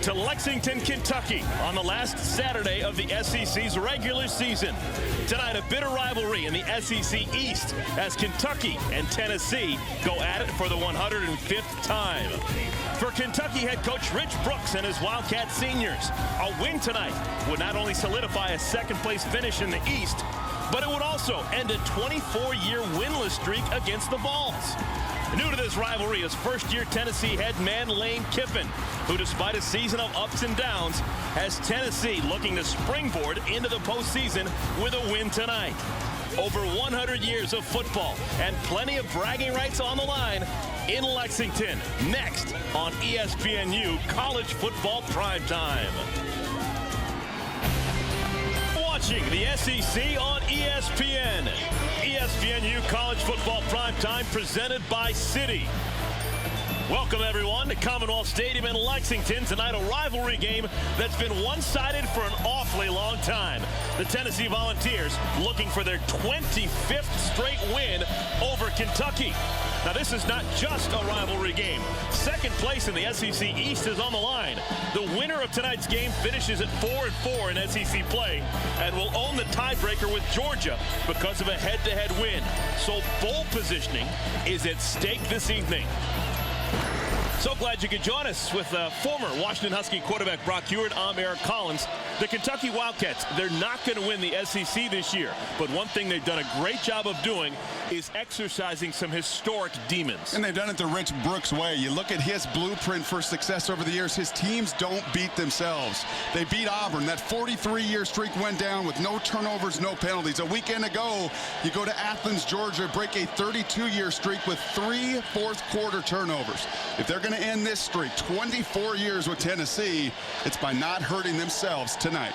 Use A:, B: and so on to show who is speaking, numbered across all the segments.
A: to Lexington, Kentucky on the last Saturday of the SEC's regular season. Tonight, a bitter rivalry in the SEC East as Kentucky and Tennessee go at it for the 105th time. For Kentucky head coach Rich Brooks and his Wildcat seniors, a win tonight would not only solidify a second-place finish in the East, but it would also end a 24-year winless streak against the Vols. New to this rivalry is first-year Tennessee head man Lane Kiffin, who, despite a season of ups and downs, has Tennessee looking to springboard into the postseason with a win tonight. Over 100 years of football and plenty of bragging rights on the line in Lexington. Next on ESPNU College Football Primetime. Watching the SEC on ESPN. ESPNU College Football Primetime presented by Citi. Welcome, everyone, to Commonwealth Stadium in Lexington. Tonight, a rivalry game that's been one-sided for an awfully long time. The Tennessee Volunteers looking for their 25th straight win over Kentucky. Now, this is not just a rivalry game. Second place in the SEC East is on the line. The winner of tonight's game finishes at 4-4 in SEC play and will own the tiebreaker with Georgia because of a head-to-head win. So bowl positioning is at stake this evening. So glad you could join us with former Washington Husky quarterback Brock Huard. I'm Eric Collins. The Kentucky Wildcats, they're not going to win the SEC this year, but one thing they've done a great job of doing is exercising some historic demons.
B: And they've done it the Rich Brooks way. You look at his blueprint for success over the years. His teams don't beat themselves. They beat Auburn. That 43-year streak went down with no turnovers, no penalties. A weekend ago, you go to Athens, Georgia, break a 32-year streak with 3 fourth-quarter turnovers. If they're going to end this streak, 24 years with Tennessee, it's by not hurting themselves tonight.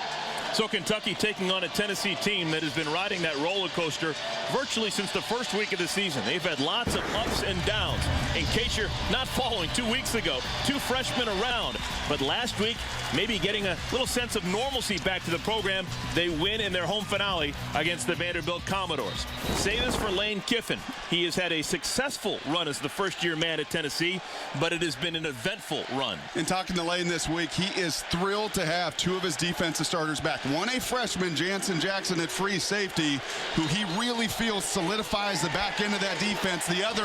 A: So Kentucky taking on a Tennessee team that has been riding that roller coaster virtually since the first week of the season. They've had lots of ups and downs. In case you're not following, 2 weeks ago, 2 freshmen around. But last week, maybe getting a little sense of normalcy back to the program, they win in their home finale against the Vanderbilt Commodores. Say this for Lane Kiffin. He has had a successful run as the first-year man at Tennessee, but it has been an eventful run.
B: In talking to Lane this week, he is thrilled to have 2 of his defensive starters back. One, a freshman, Jansen Jackson, at free safety, who he really feels solidifies the back end of that defense. The other,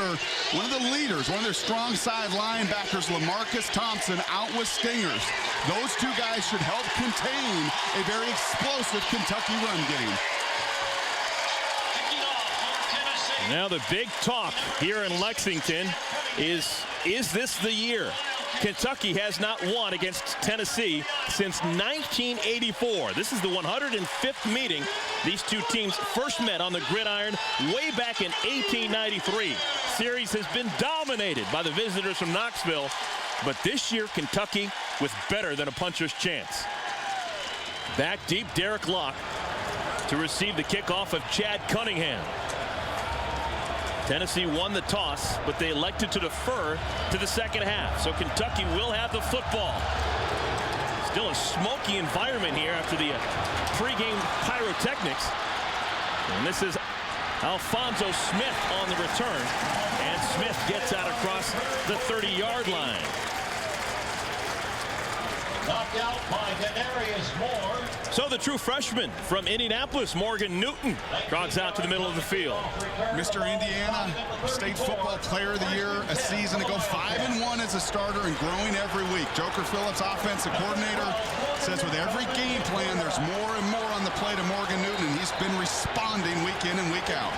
B: one of the leaders, one of their strong side linebackers, LaMarcus Thompson, out with stingers. Those 2 guys should help contain a very explosive Kentucky run game.
A: Now the big talk here in Lexington is this the year? Kentucky has not won against Tennessee since 1984. This is the 105th meeting. These 2 teams first met on the gridiron way back in 1893. Series has been dominated by the visitors from Knoxville, but this year Kentucky with better than a puncher's chance. Back deep, Derek Locke to receive the kickoff of Chad Cunningham. Tennessee won the toss, but they elected to defer to the second half. So Kentucky will have the football. Still a smoky environment here after the pregame pyrotechnics. And this is Alfonso Smith on the return. And Smith gets out across the 30-yard line.
C: Knocked out by Denarius Moore.
A: So the true freshman from Indianapolis, Morgan Newton, jogs out to the middle of the field.
B: Mr. Indiana State Football Player of the Year a season ago, 5-1 as a starter and growing every week. Joker Phillips, offensive coordinator, says with every game plan, there's more and more on the plate of Morgan Newton, and he's been responding week in and week out.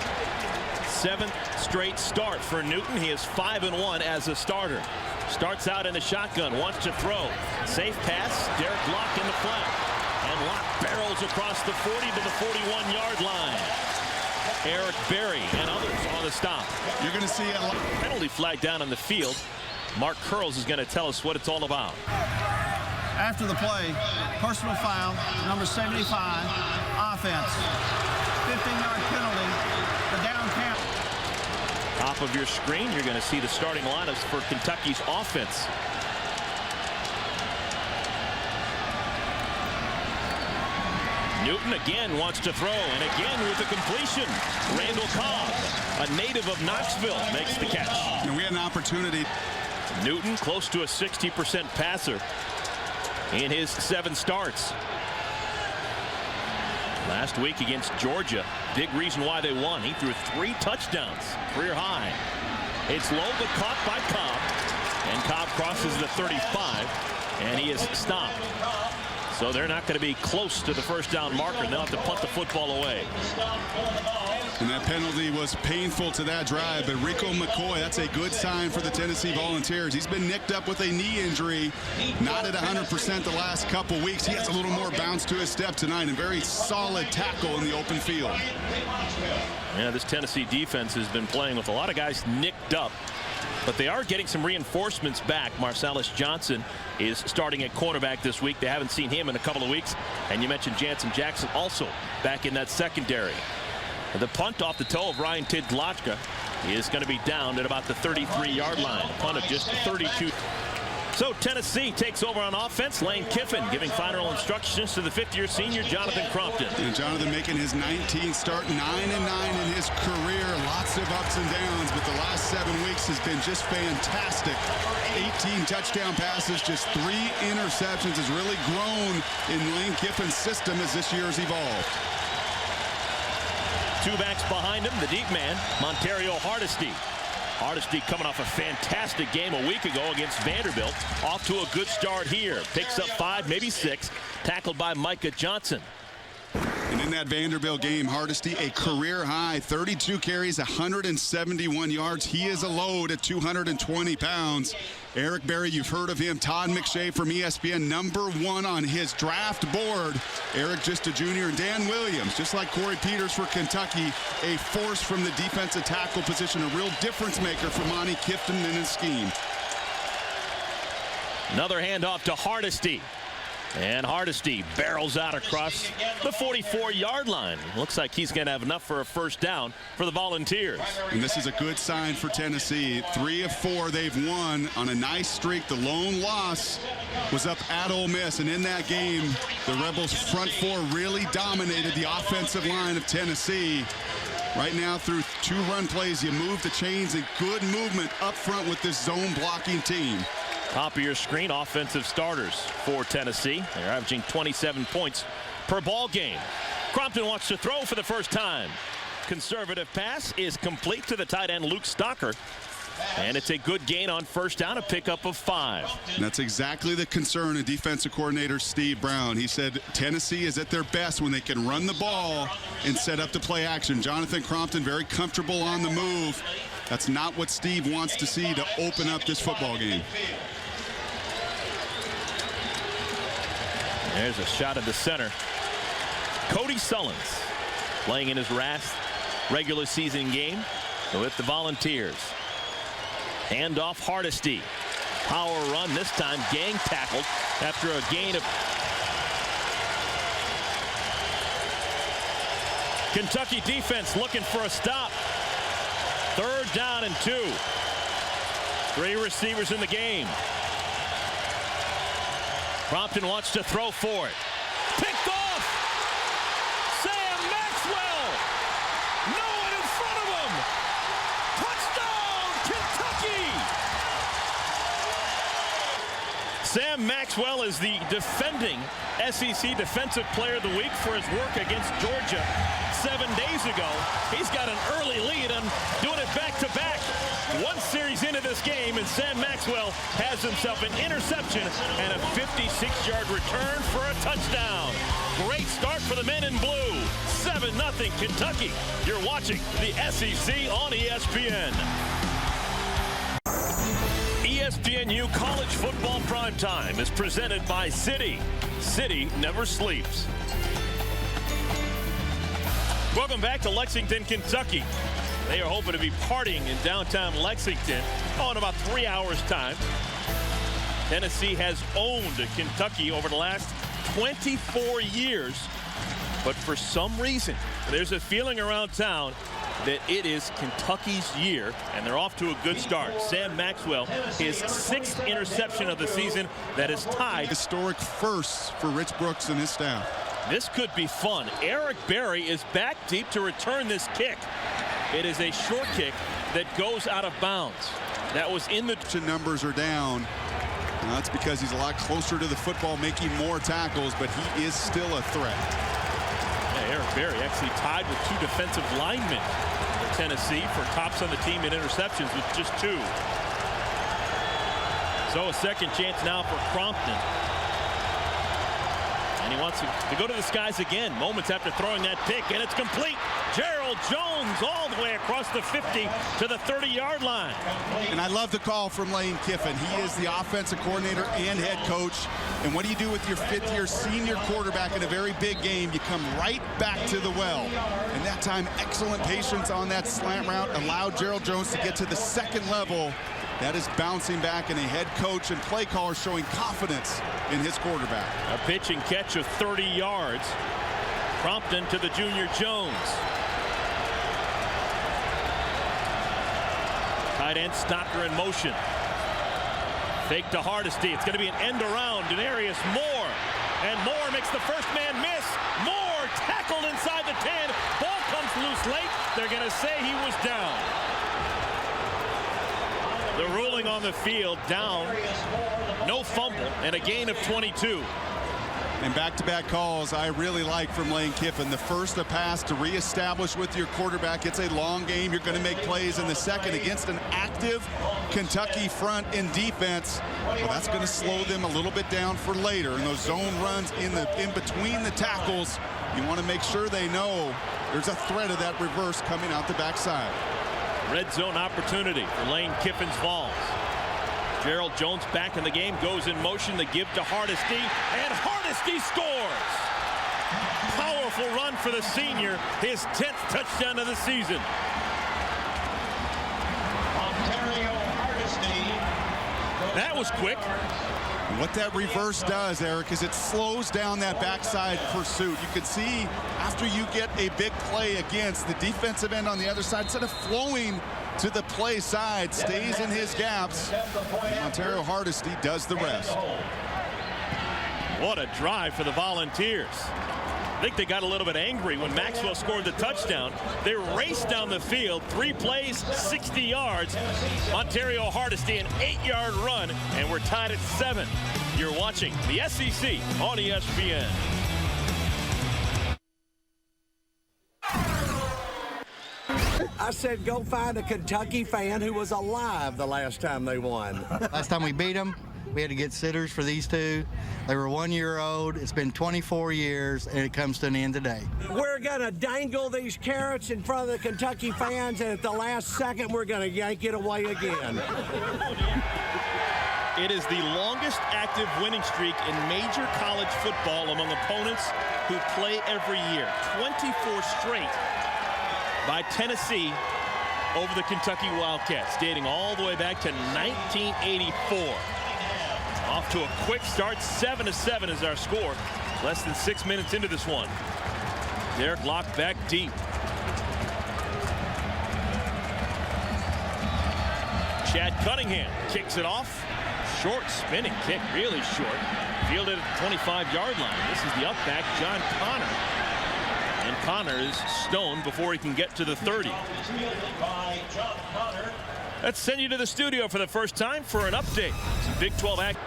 A: 7th straight start for Newton. He is 5-1 as a starter. Starts out in the shotgun, wants to throw. Safe pass, Derek Locke in the flat. And Locke barrels across the 40 to the 41-yard line. Eric Berry and others on the stop.
B: You're going to see a
A: penalty flag down on the field. Mark Curls is going to tell us what it's all about.
D: After the play, personal foul, number 75, offense. 15-yard penalty, the down count.
A: Top of your screen, you're going to see the starting lineups for Kentucky's offense. Newton again wants to throw, and again with the completion. Randall Cobb, a native of Knoxville, makes the catch.
B: And we had an opportunity.
A: Newton close to a 60% passer. in his 7 starts. Last week against Georgia, big reason why they won. He threw 3 touchdowns, career high. It's low but caught by Cobb, and Cobb crosses the 35, and he is stopped. So they're not going to be close to the first down marker, and they'll have to punt the football away.
B: And that penalty was painful to that drive, but Rico McCoy, that's a good sign for the Tennessee Volunteers. He's been nicked up with a knee injury, not at 100% the last couple weeks. He has a little more bounce to his step tonight, and very solid tackle in the open field.
A: Yeah, this Tennessee defense has been playing with a lot of guys nicked up, but they are getting some reinforcements back. Marcellus Johnson is starting at cornerback this week. They haven't seen him in a couple of weeks. And you mentioned Jansen Jackson also back in that secondary. The punt off the toe of Ryan Tidlachka is going to be down at about the 33-yard line. Punt of just 32. So Tennessee takes over on offense. Lane Kiffin giving final instructions to the 5th-year senior Jonathan Crompton.
B: And Jonathan making his 19th start, 9-9 in his career. Lots of ups and downs, but the last 7 weeks has been just fantastic. 18 touchdown passes, just 3 interceptions. Has really grown in Lane Kiffin's system as this year has evolved.
A: 2 backs behind him, the deep man, Montario Hardesty. Hardesty coming off a fantastic game a week ago against Vanderbilt. Off to a good start here. Picks up 5, maybe 6. Tackled by Micah Johnson.
B: And in that Vanderbilt game, Hardesty a career high, 32 carries, 171 yards. He is a load at 220 pounds. Eric Berry, you've heard of him. Todd McShay from ESPN, #1 on his draft board. Eric just a junior. And Dan Williams, just like Corey Peters for Kentucky, a force from the defensive tackle position, a real difference maker for Monty Kifton in his scheme.
A: Another handoff to Hardesty. And Hardesty barrels out across the 44-yard line. Looks like he's going to have enough for a first down for the Volunteers.
B: And this is a good sign for Tennessee. 3 of 4 they've won on a nice streak. The lone loss was up at Ole Miss. And in that game, the Rebels' front 4 really dominated the offensive line of Tennessee. Right now, through 2 run plays, you move the chains and good movement up front with this zone blocking team.
A: Top of your screen, offensive starters for Tennessee. They're averaging 27 points per ball game. Crompton wants to throw for the first time. Conservative pass is complete to the tight end Luke Stocker. And it's a good gain on first down, a pickup of 5.
B: And that's exactly the concern of defensive coordinator Steve Brown. He said Tennessee is at their best when they can run the ball and set up the play action. Jonathan Crompton very comfortable on the move. That's not what Steve wants to see to open up this football game.
A: There's a shot at the center. Cody Sullins playing in his last regular season game with the Volunteers. Handoff Hardesty. Power run, this time gang tackled after a gain of... Kentucky defense looking for a stop. 3rd down and 2. 3 receivers in the game. Crompton wants to throw for it. Picked off! Sam Maxwell! No one in front of him! Touchdown, Kentucky! Sam Maxwell is the defending SEC Defensive Player of the Week for his work against Georgia 7 days ago. He's got an early lead and doing it back-to-back. 1 series into this game, and Sam Maxwell has himself an interception and a 56-yard return for a touchdown. Great start for the men in blue. 7-0 Kentucky. You're watching the SEC on ESPN. ESPNU College Football Primetime is presented by Citi. Citi never sleeps. Welcome back to Lexington, Kentucky. They are hoping to be partying in downtown Lexington in about 3 hours' time. Tennessee has owned Kentucky over the last 24 years. But for some reason, there's a feeling around town that it is Kentucky's year, and they're off to a good start. Sam Maxwell, his 6th interception of the season, that is tied.
B: Historic firsts for Rich Brooks and his staff.
A: This could be fun. Eric Berry is back deep to return this kick. It is a short kick that goes out of bounds. That was in the...
B: Numbers are down. Well, that's because he's a lot closer to the football, making more tackles, but he is still a threat.
A: Yeah, Eric Berry actually tied with 2 defensive linemen for Tennessee for tops on the team in interceptions with just 2. So a second chance now for Crompton. And he wants to go to the skies again moments after throwing that pick, and it's complete. Gerald Jones all the way across the 50 to the 30-yard line.
B: And I love the call from Lane Kiffin. He is the offensive coordinator and head coach. And what do you do with your 5th-year senior quarterback in a very big game? You come right back to the well. And that time, excellent patience on that slant route allowed Gerald Jones to get to the second level. That is bouncing back, and a head coach and play caller showing confidence in his quarterback.
A: A pitch and catch of 30 yards. Crompton to the junior Jones. Tight end Stocker in motion. Fake to Hardesty. It's going to be an end around. Denarius Moore. And Moore makes the first man miss. Moore tackled inside the 10. Ball comes loose late. They're going to say he was down. The ruling on the field, down, no fumble, and a gain of 22.
B: And back-to-back calls I really like from Lane Kiffin. The first, a pass to reestablish with your quarterback. It's a long game. You're going to make plays in the second against an active Kentucky front in defense. Well, that's going to slow them a little bit down for later. And those zone runs in between the tackles, you want to make sure they know there's a threat of that reverse coming out the backside.
A: Red zone opportunity for Lane Kiffin's Vols. Gerald Jones back in the game, goes in motion, the give to Hardesty, and Hardesty scores! Powerful run for the senior, his 10th touchdown of the season.
C: Ontario Hardesty.
A: That was quick.
B: What that reverse does, Eric, is it slows down that backside pursuit. You can see after you get a big play against the defensive end on the other side, instead of flowing to the play side, stays in his gaps. And Ontario Hardesty does the rest.
A: What a drive for the Volunteers. I think they got a little bit angry when Maxwell scored the touchdown. They raced down the field, 3 plays, 60 yards. Ontario Hardesty, an 8-yard run, and we're tied at 7. You're watching the SEC on ESPN.
E: I said go find a Kentucky fan who was alive the last time they won.
F: Last time we beat them, we had to get sitters for these 2. They were 1 year old. It's been 24 years, and it comes to an end today.
E: We're going to dangle these carrots in front of the Kentucky fans, and at the last second, we're going to yank it away again.
A: It is the longest active winning streak in major college football among opponents who play every year. 24 straight by Tennessee over the Kentucky Wildcats, dating all the way back to 1984. Off to a quick start, 7-7 is our score. Less than 6 minutes into this one. Derek Locke back deep. Chad Cunningham kicks it off. Short spinning kick, really short. Fielded at the 25-yard line. This is the up back, John Connor. And Connor is stoned before he can get to the 30. Let's send you to the studio for the first time for an update. Some Big 12 act.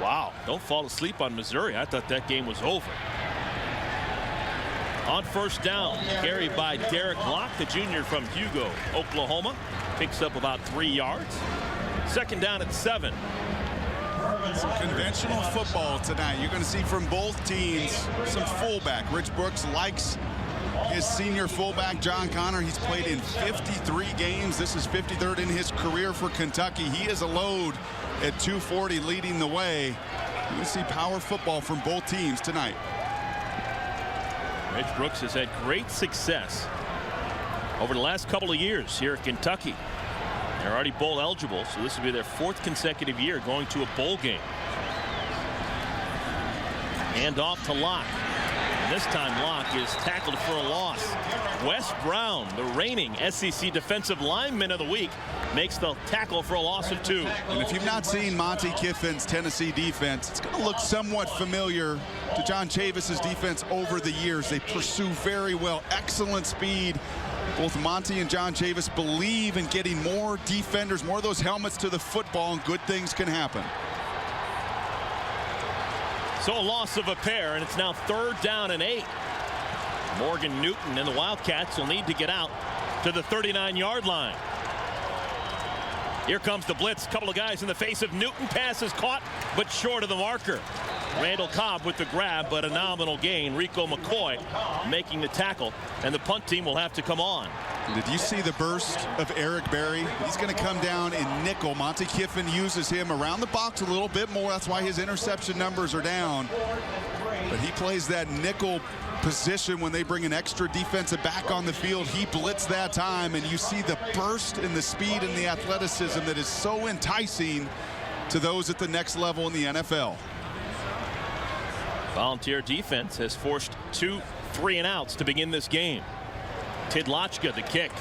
A: Wow, don't fall asleep on Missouri. I thought that game was over. On first down, carried by Derek Locke, the junior from Hugo, Oklahoma. Picks up about 3 yards. Second down at 7.
B: Some conventional football tonight. You're going to see from both teams some fullback. Rich Brooks likes his senior fullback, John Connor. He's played in 53 games. This is 53rd in his career for Kentucky. He is a load at 240 leading the way. You're going to see power football from both teams tonight.
A: Rich Brooks has had great success over the last couple of years here at Kentucky. They're already bowl eligible, so this will be their 4th consecutive year going to a bowl game. Hand off to Locke. And this time Locke is tackled for a loss. Wes Brown, the reigning SEC Defensive Lineman of the Week, makes the tackle for a loss of 2.
B: And if you've not seen Monty Kiffin's Tennessee defense, it's going to look somewhat familiar to John Chavis's defense over the years. They pursue very well, excellent speed. Both Monty and John Chavis believe in getting more defenders, more of those helmets to the football, and good things can happen.
A: So a loss of a pair, and it's now 3rd down and 8. Morgan Newton and the Wildcats will need to get out to the 39-yard line. Here comes the blitz. Couple of guys in the face of Newton. Pass is caught, but short of the marker. Randall Cobb with the grab, but a nominal gain. Rico McCoy making the tackle, and the punt team will have to come on.
B: Did you see the burst of Eric Berry? He's going to come down in nickel. Monte Kiffin uses him around the box a little bit more. That's why his interception numbers are down. But he plays that nickel position when they bring an extra defensive back on the field. He blitzed that time, and you see the burst and the speed and the athleticism that is so enticing to those at the next level in the NFL.
A: Volunteer defense has forced 2 3-and-outs to begin this game. Tidlachka the kick.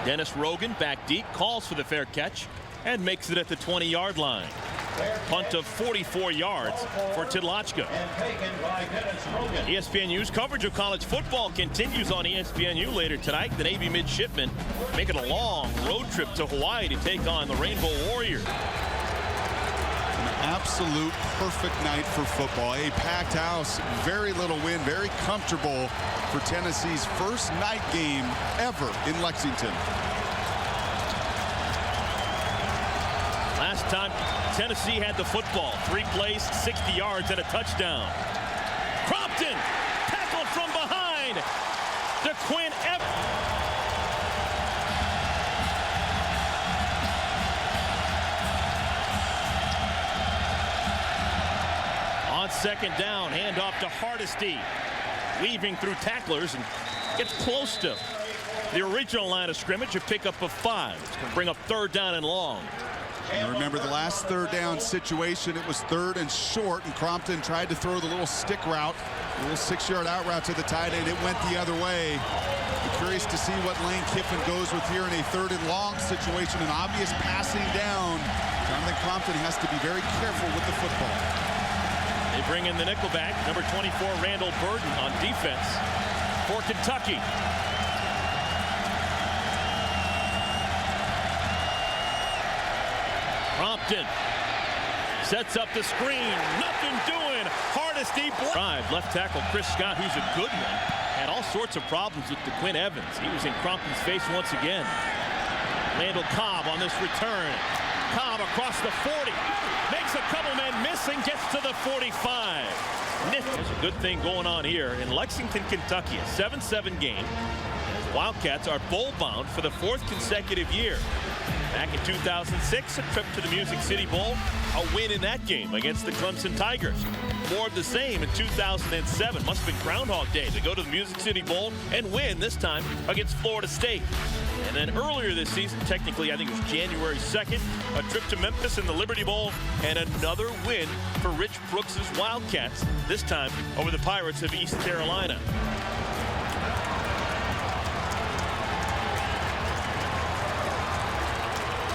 A: Dennis Rogan back deep, calls for the fair catch, and makes it at the 20-yard line. Punt of 44 yards for Tidlachka. ESPNU's coverage of college football continues on ESPNU later tonight. The Navy midshipmen making a long road trip to Hawaii to take on the Rainbow Warriors.
B: An absolute perfect night for football. A packed house, very little wind, very comfortable for Tennessee's first night game ever in Lexington.
A: Last time Tennessee had the football, 3 plays, 60 yards, and a touchdown. Crompton tackled from behind. DeQuinn Evans. On 2nd down, handoff to Hardesty, weaving through tacklers and gets close to the original line of scrimmage. A pickup of 5. It's going to bring up 3rd down and long.
B: And remember the last 3rd down situation, it was 3rd and short, and Crompton tried to throw the little stick route, a little 6-yard out route to the tight end. It went the other way. I'm curious to see what Lane Kiffin goes with here in a 3rd and long situation, an obvious passing down. Jonathan Crompton has to be very careful with the football.
A: They bring in the nickelback, number 24, Randall Burden on defense for Kentucky. Crompton sets up the screen. Nothing doing. Hardesty. Drive. Left tackle Chris Scott, who's a good one, had all sorts of problems with DeQuinn Evans. He was in Crompton's face once again. Randall Cobb on this return. Cobb across the 40. Makes a couple men missing. Gets to the 45. There's a good thing going on here in Lexington, Kentucky. A 7-7 game. Wildcats are bowl-bound for the 4th consecutive year. Back in 2006, a trip to the Music City Bowl, a win in that game against the Clemson Tigers. More of the same in 2007. Must have been Groundhog Day to go to the Music City Bowl and win, this time against Florida State. And then earlier this season, technically I think it was January 2nd, a trip to Memphis in the Liberty Bowl, and another win for Rich Brooks' Wildcats, this time over the Pirates of East Carolina.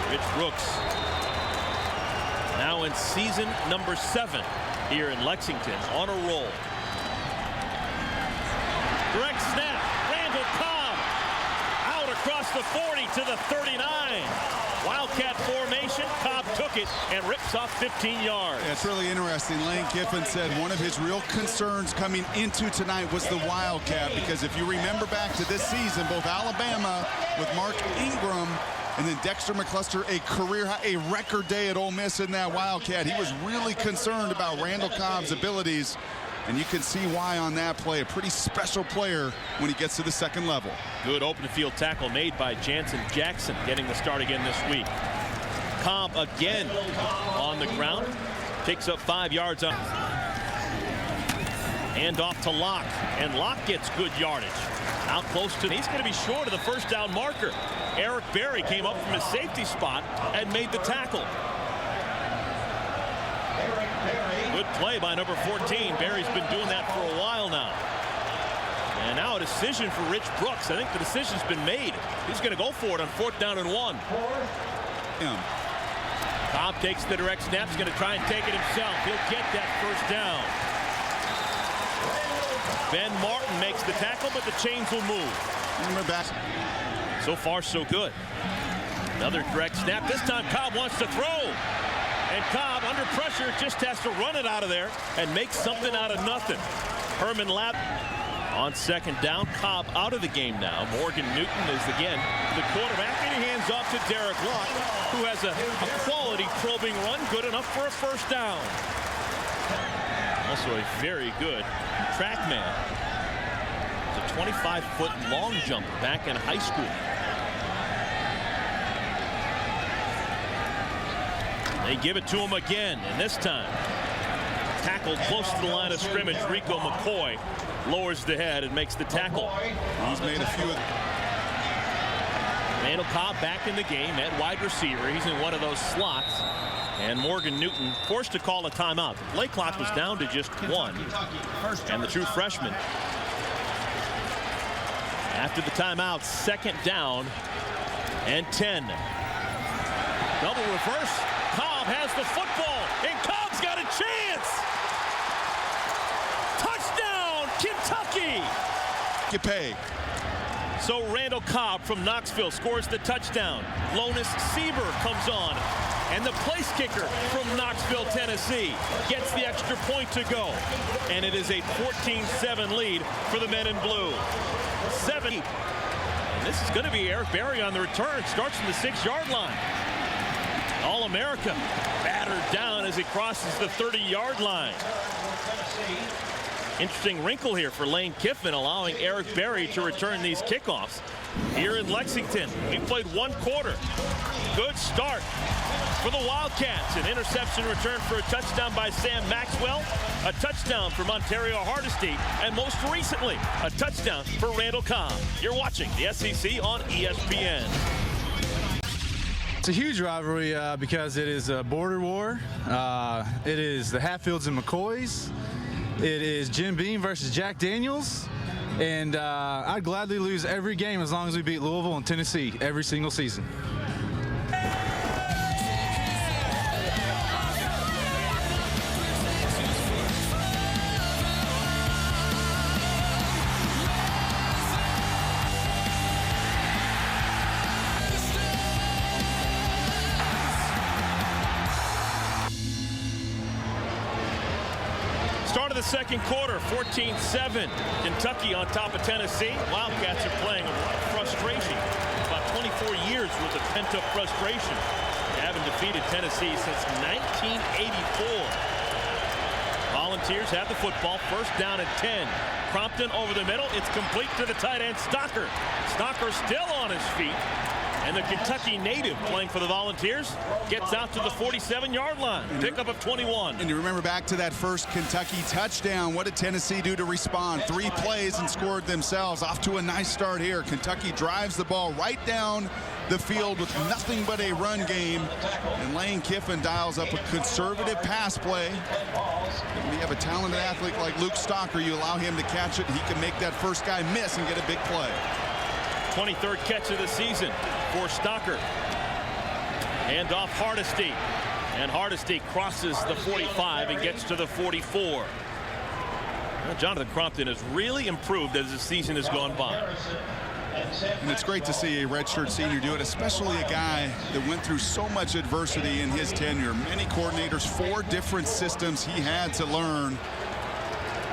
A: Rich Brooks now in season number 7 here in Lexington, on a roll. Direct snap, Randall Cobb out across the 40 to the 39. Wildcat formation, Cobb took it and rips off 15 yards.
B: Yeah, it's really interesting. Lane Kiffin said one of his real concerns coming into tonight was the Wildcat, because if you remember back to this season, both Alabama with Mark Ingram and then Dexter McCluster, a record day at Ole Miss in that Wildcat. He was really concerned about Randall Cobb's abilities, and you can see why on that play. A pretty special player when he gets to the 2nd level.
A: Good open field tackle made by Jansen Jackson, getting the start again this week. Cobb again on the ground, picks up 5 yards up. Hand off to Locke, and Locke gets good yardage. Out close to, he's going to be short of the 1st down marker. Eric Berry came up from his safety spot and made the tackle. Good play by number 14. Berry's been doing that for a while now. And now a decision for Rich Brooks. I think the decision's been made. He's going to go for it on 4th down and 1. Cobb takes the direct snap. He's going to try and take it himself. He'll get that 1st down. Ben Martin makes the tackle, but the chains will move.
B: And we're back.
A: So far, so good. Another direct snap. This time, Cobb wants to throw. And Cobb, under pressure, just has to run it out of there and make something out of nothing. Herman Lapp on second down. Cobb out of the game now. Morgan Newton is again the quarterback, and he hands off to Derek Locke, who has a quality probing run, good enough for a first down. Also a very good track man. He's a 25-foot long jumper back in high school. They give it to him again, and this time tackled close to the line of scrimmage. Rico McCoy lowers the head and makes the tackle.
B: He's made a few of
A: Randall Cobb back in the game at wide receiver. He's in one of those slots. And Morgan Newton forced to call a timeout. The play clock was down to just one. And the true freshman, after the timeout, second down and 10. Double reverse. Cobb has the football, and Cobb's got a chance. Touchdown, Kentucky.
B: you pay.
A: So Randall Cobb from Knoxville scores the touchdown. Lonis Sieber comes on, and the place kicker from Knoxville, Tennessee, gets the extra point to go. And it is a 14-7 lead for the men in blue. 7. And this is going to be Eric Berry on the return. Starts from the 6-yard line. All-America battered down as he crosses the 30-yard line. Interesting wrinkle here for Lane Kiffin, allowing Eric Berry to return these kickoffs here in Lexington. We played one quarter. Good start for the Wildcats. An interception return for a touchdown by Sam Maxwell, a touchdown from Ontario Hardesty, and most recently, a touchdown for Randall Cobb. You're watching the SEC on ESPN.
G: It's a huge rivalry because it is a border war. It is the Hatfields and McCoys. It is Jim Beam versus Jack Daniels. And I'd gladly lose every game as long as we beat Louisville and Tennessee every single season.
A: Start of the second quarter, 14-7. Kentucky on top of Tennessee. Wildcats are playing a lot of frustration. About 24 years worth of pent-up frustration. They haven't defeated Tennessee since 1984. Volunteers have the football. First down at 10. Crompton over the middle. It's complete to the tight end, Stocker. Stocker still on his feet. And the Kentucky native playing for the Volunteers gets out to the 47-yard line. Pickup of 21.
B: And you remember back to that first Kentucky touchdown. What did Tennessee do to respond? 3 plays and scored themselves. Off to a nice start here. Kentucky drives the ball right down the field with nothing but a run game. And Lane Kiffin dials up a conservative pass play. And when you have a talented athlete like Luke Stocker, you allow him to catch it. He can make that first guy miss and get a big play.
A: 23rd catch of the season for Stocker. Hand off Hardesty. And Hardesty crosses the 45 and gets to the 44. Well, Jonathan Crompton has really improved as the season has gone by.
B: And it's great to see a redshirt senior do it, especially a guy that went through so much adversity in his tenure. Many coordinators, 4 different systems he had to learn.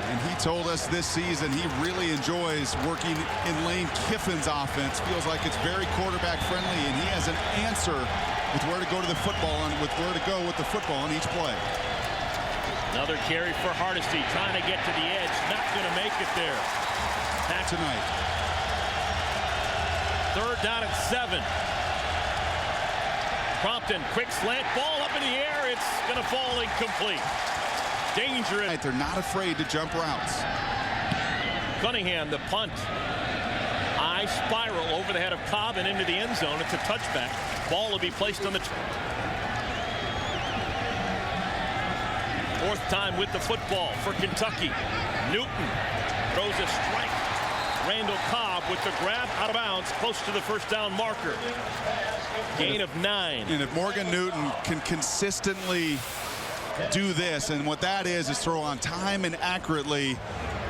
B: And he told us this season he really enjoys working in Lane Kiffin's offense. Feels like it's very quarterback friendly, and he has an answer with where to go to the football and with where to go with the football on each play.
A: Another carry for Hardesty, trying to get to the edge, not going to make it there.
B: Back tonight.
A: 3rd down at 7. Crompton, quick slant ball up in the air. It's going to fall incomplete. Danger.
B: They're not afraid to jump routes.
A: Cunningham, the punt. High spiral over the head of Cobb and into the end zone. It's a touchback. Ball will be placed on the 4th time with the football for Kentucky. Newton throws a strike. Randall Cobb with the grab out of bounds close to the first down marker. Gain of 9.
B: And if Morgan Newton can consistently do this, and what that is throw on time and accurately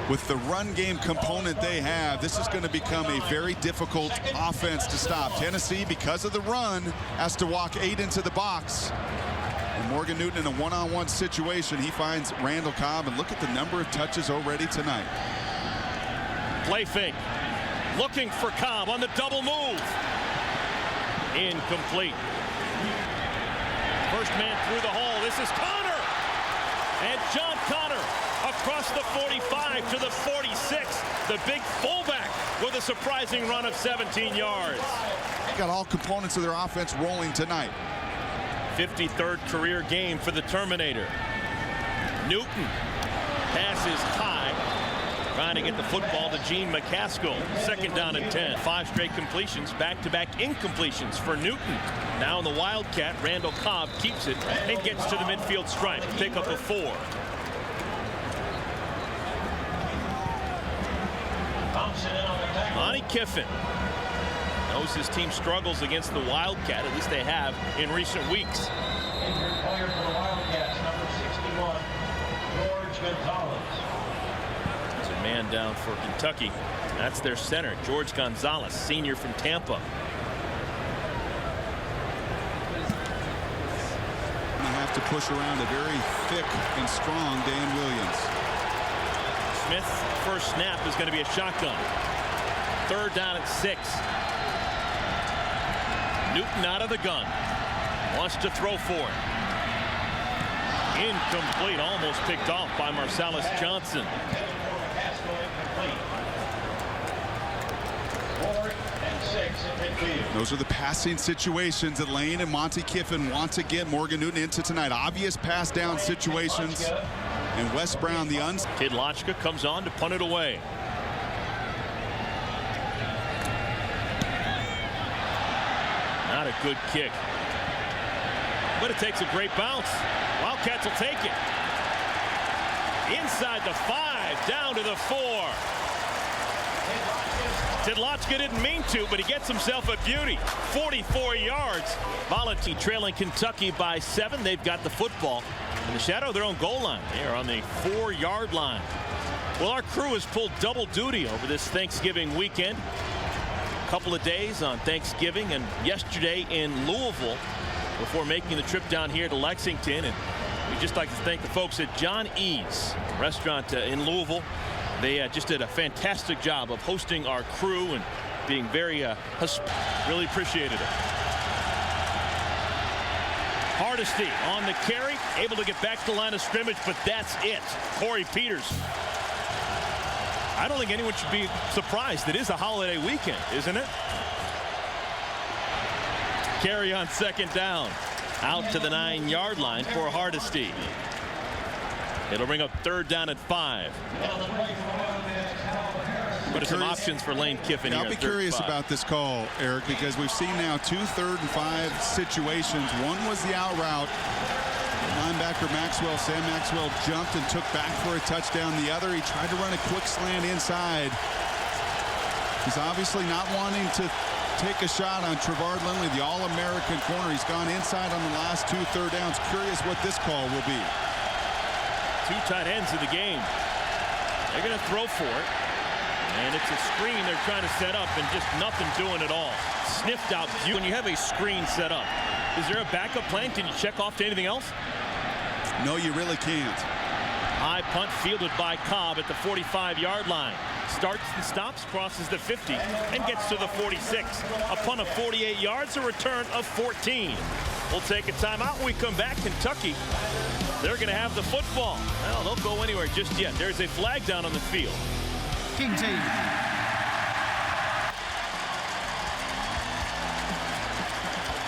B: with the run game component they have, this is going to become a very difficult offense to stop. Tennessee, because of the run, has to walk 8 into the box. And Morgan Newton in a one-on-one situation. He finds Randall Cobb, and look at the number of touches already tonight.
A: Play fake. Looking for Cobb on the double move. Incomplete. First man through the hole. This is Connor. And John Connor across the 45 to the 46. The big fullback with a surprising run of 17 yards.
B: Got all components of their offense rolling tonight.
A: 53rd career game for the Terminator. Newton passes high, trying to get the football to Gene McCaskill. Second down and 10. 5 straight completions, back-to-back incompletions for Newton. Now in the Wildcat, Randall Cobb keeps it and gets to the midfield stripe. Pick up a 4. Monty Kiffin knows his team struggles against the Wildcat. At least they have in recent weeks.
C: Injured player for the Wildcats, number 61, George Gonzalez.
A: There's a man down for Kentucky. That's their center, George Gonzalez, senior from Tampa.
B: They have to push around a very thick and strong Dan Williams.
A: Smith's first snap is going to be a shotgun. Third down at 6. Newton out of the gun. Wants to throw for it. Incomplete. Almost picked off by Marcellus Johnson.
B: Those are the passing situations that Lane and Monty Kiffin want to get Morgan Newton into tonight. Obvious pass down situations. And Wes Brown, the
A: Tidlochka comes on to punt it away. Not a good kick. But it takes a great bounce. Wildcats will take it. Inside the 5, down to the 4. Tidlochka didn't mean to, but he gets himself a beauty. 44 yards. Valentine trailing Kentucky by 7. They've got the football in the shadow of their own goal line. They are on the 4-yard line. Well, our crew has pulled double duty over this Thanksgiving weekend. A couple of days on Thanksgiving and yesterday in Louisville before making the trip down here to Lexington. And we'd just like to thank the folks at John E's restaurant in Louisville. They just did a fantastic job of hosting our crew and being very really appreciated it. Hardesty on the carry, able to get back to the line of scrimmage, but that's it. Corey Peters. I don't think anyone should be surprised. It is a holiday weekend, isn't it? Carry on second down. Out to the 9-yard line for Hardesty. It'll bring up third down at 5. But some options for Lane Kiffin here.
B: I'll be curious about this call, Eric, because we've seen now 2 3rd and 5 situations. One was the out route. Linebacker Sam Maxwell jumped and took back for a touchdown. The other, he tried to run a quick slant inside. He's obviously not wanting to take a shot on Trevard Lindley, the All-American corner. He's gone inside on the last 2 third downs. Curious what this call will be.
A: 2 tight ends in the game. They're going to throw for it. And it's a screen they're trying to set up and just nothing doing at all. Sniffed out. When you have a screen set up, is there a backup plan? Can you check off to anything else?
B: No, you really can't.
A: High punt fielded by Cobb at the 45-yard line. Starts and stops, crosses the 50, and gets to the 46. A punt of 48 yards, a return of 14. We'll take a timeout when we come back. Kentucky, they're going to have the football. Well, they'll go anywhere just yet. There's a flag down on the field.
D: King team.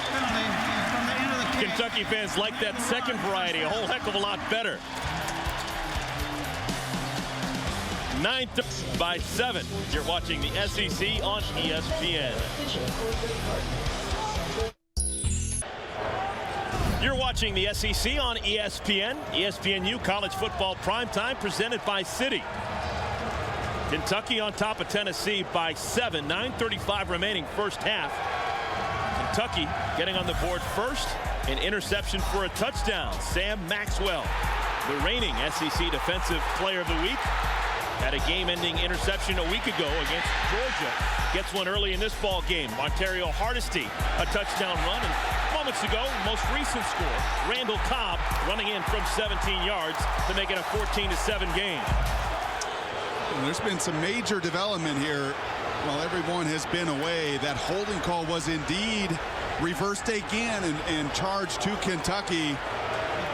D: Penalty from the end of the kick.
A: Kentucky fans like that second variety a whole heck of a lot better. 9th by 7. You're watching the SEC on ESPN. You're watching the SEC on ESPN. ESPNU College Football Primetime presented by Citi. Kentucky on top of Tennessee by 7. 9:35 remaining first half. Kentucky getting on the board first. An interception for a touchdown. Sam Maxwell, the reigning SEC Defensive Player of the Week, had a game-ending interception a week ago against Georgia. Gets one early in this ball game. Ontario Hardesty, a touchdown run. And moments ago, most recent score, Randall Cobb running in from 17 yards to make it a 14-7 game.
B: And there's been some major development here while everyone has been away. That holding call was indeed reversed again and charged to Kentucky.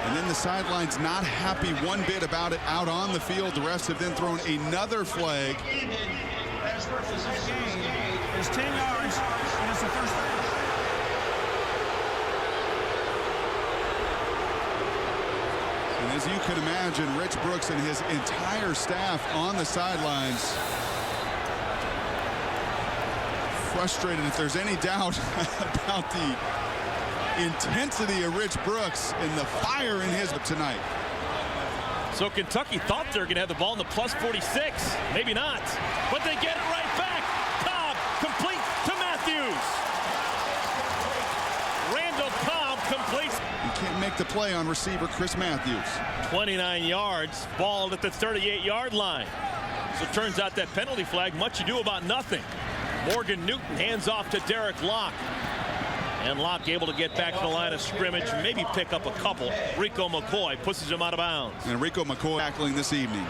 B: And then the sidelines not happy one bit about it out on the field. The refs have then thrown another flag.
D: It's 10 yards, and it's the first down.
B: And as you can imagine, Rich Brooks and his entire staff on the sidelines frustrated, if there's any doubt about the intensity of Rich Brooks and the fire in his tonight.
A: So Kentucky thought they were going to have the ball in the plus 46. Maybe not. But they get it right back. Cobb complete to Matthews. Randall Cobb completes.
B: He can't make the play on receiver Chris Matthews.
A: 29 yards. Ball at the 38-yard line. So it turns out that penalty flag, much ado about nothing. Morgan Newton hands off to Derek Locke. And Locke able to get back to the line of scrimmage, maybe pick up a couple. Rico McCoy pushes him out of bounds.
B: And Rico McCoy tackling this evening.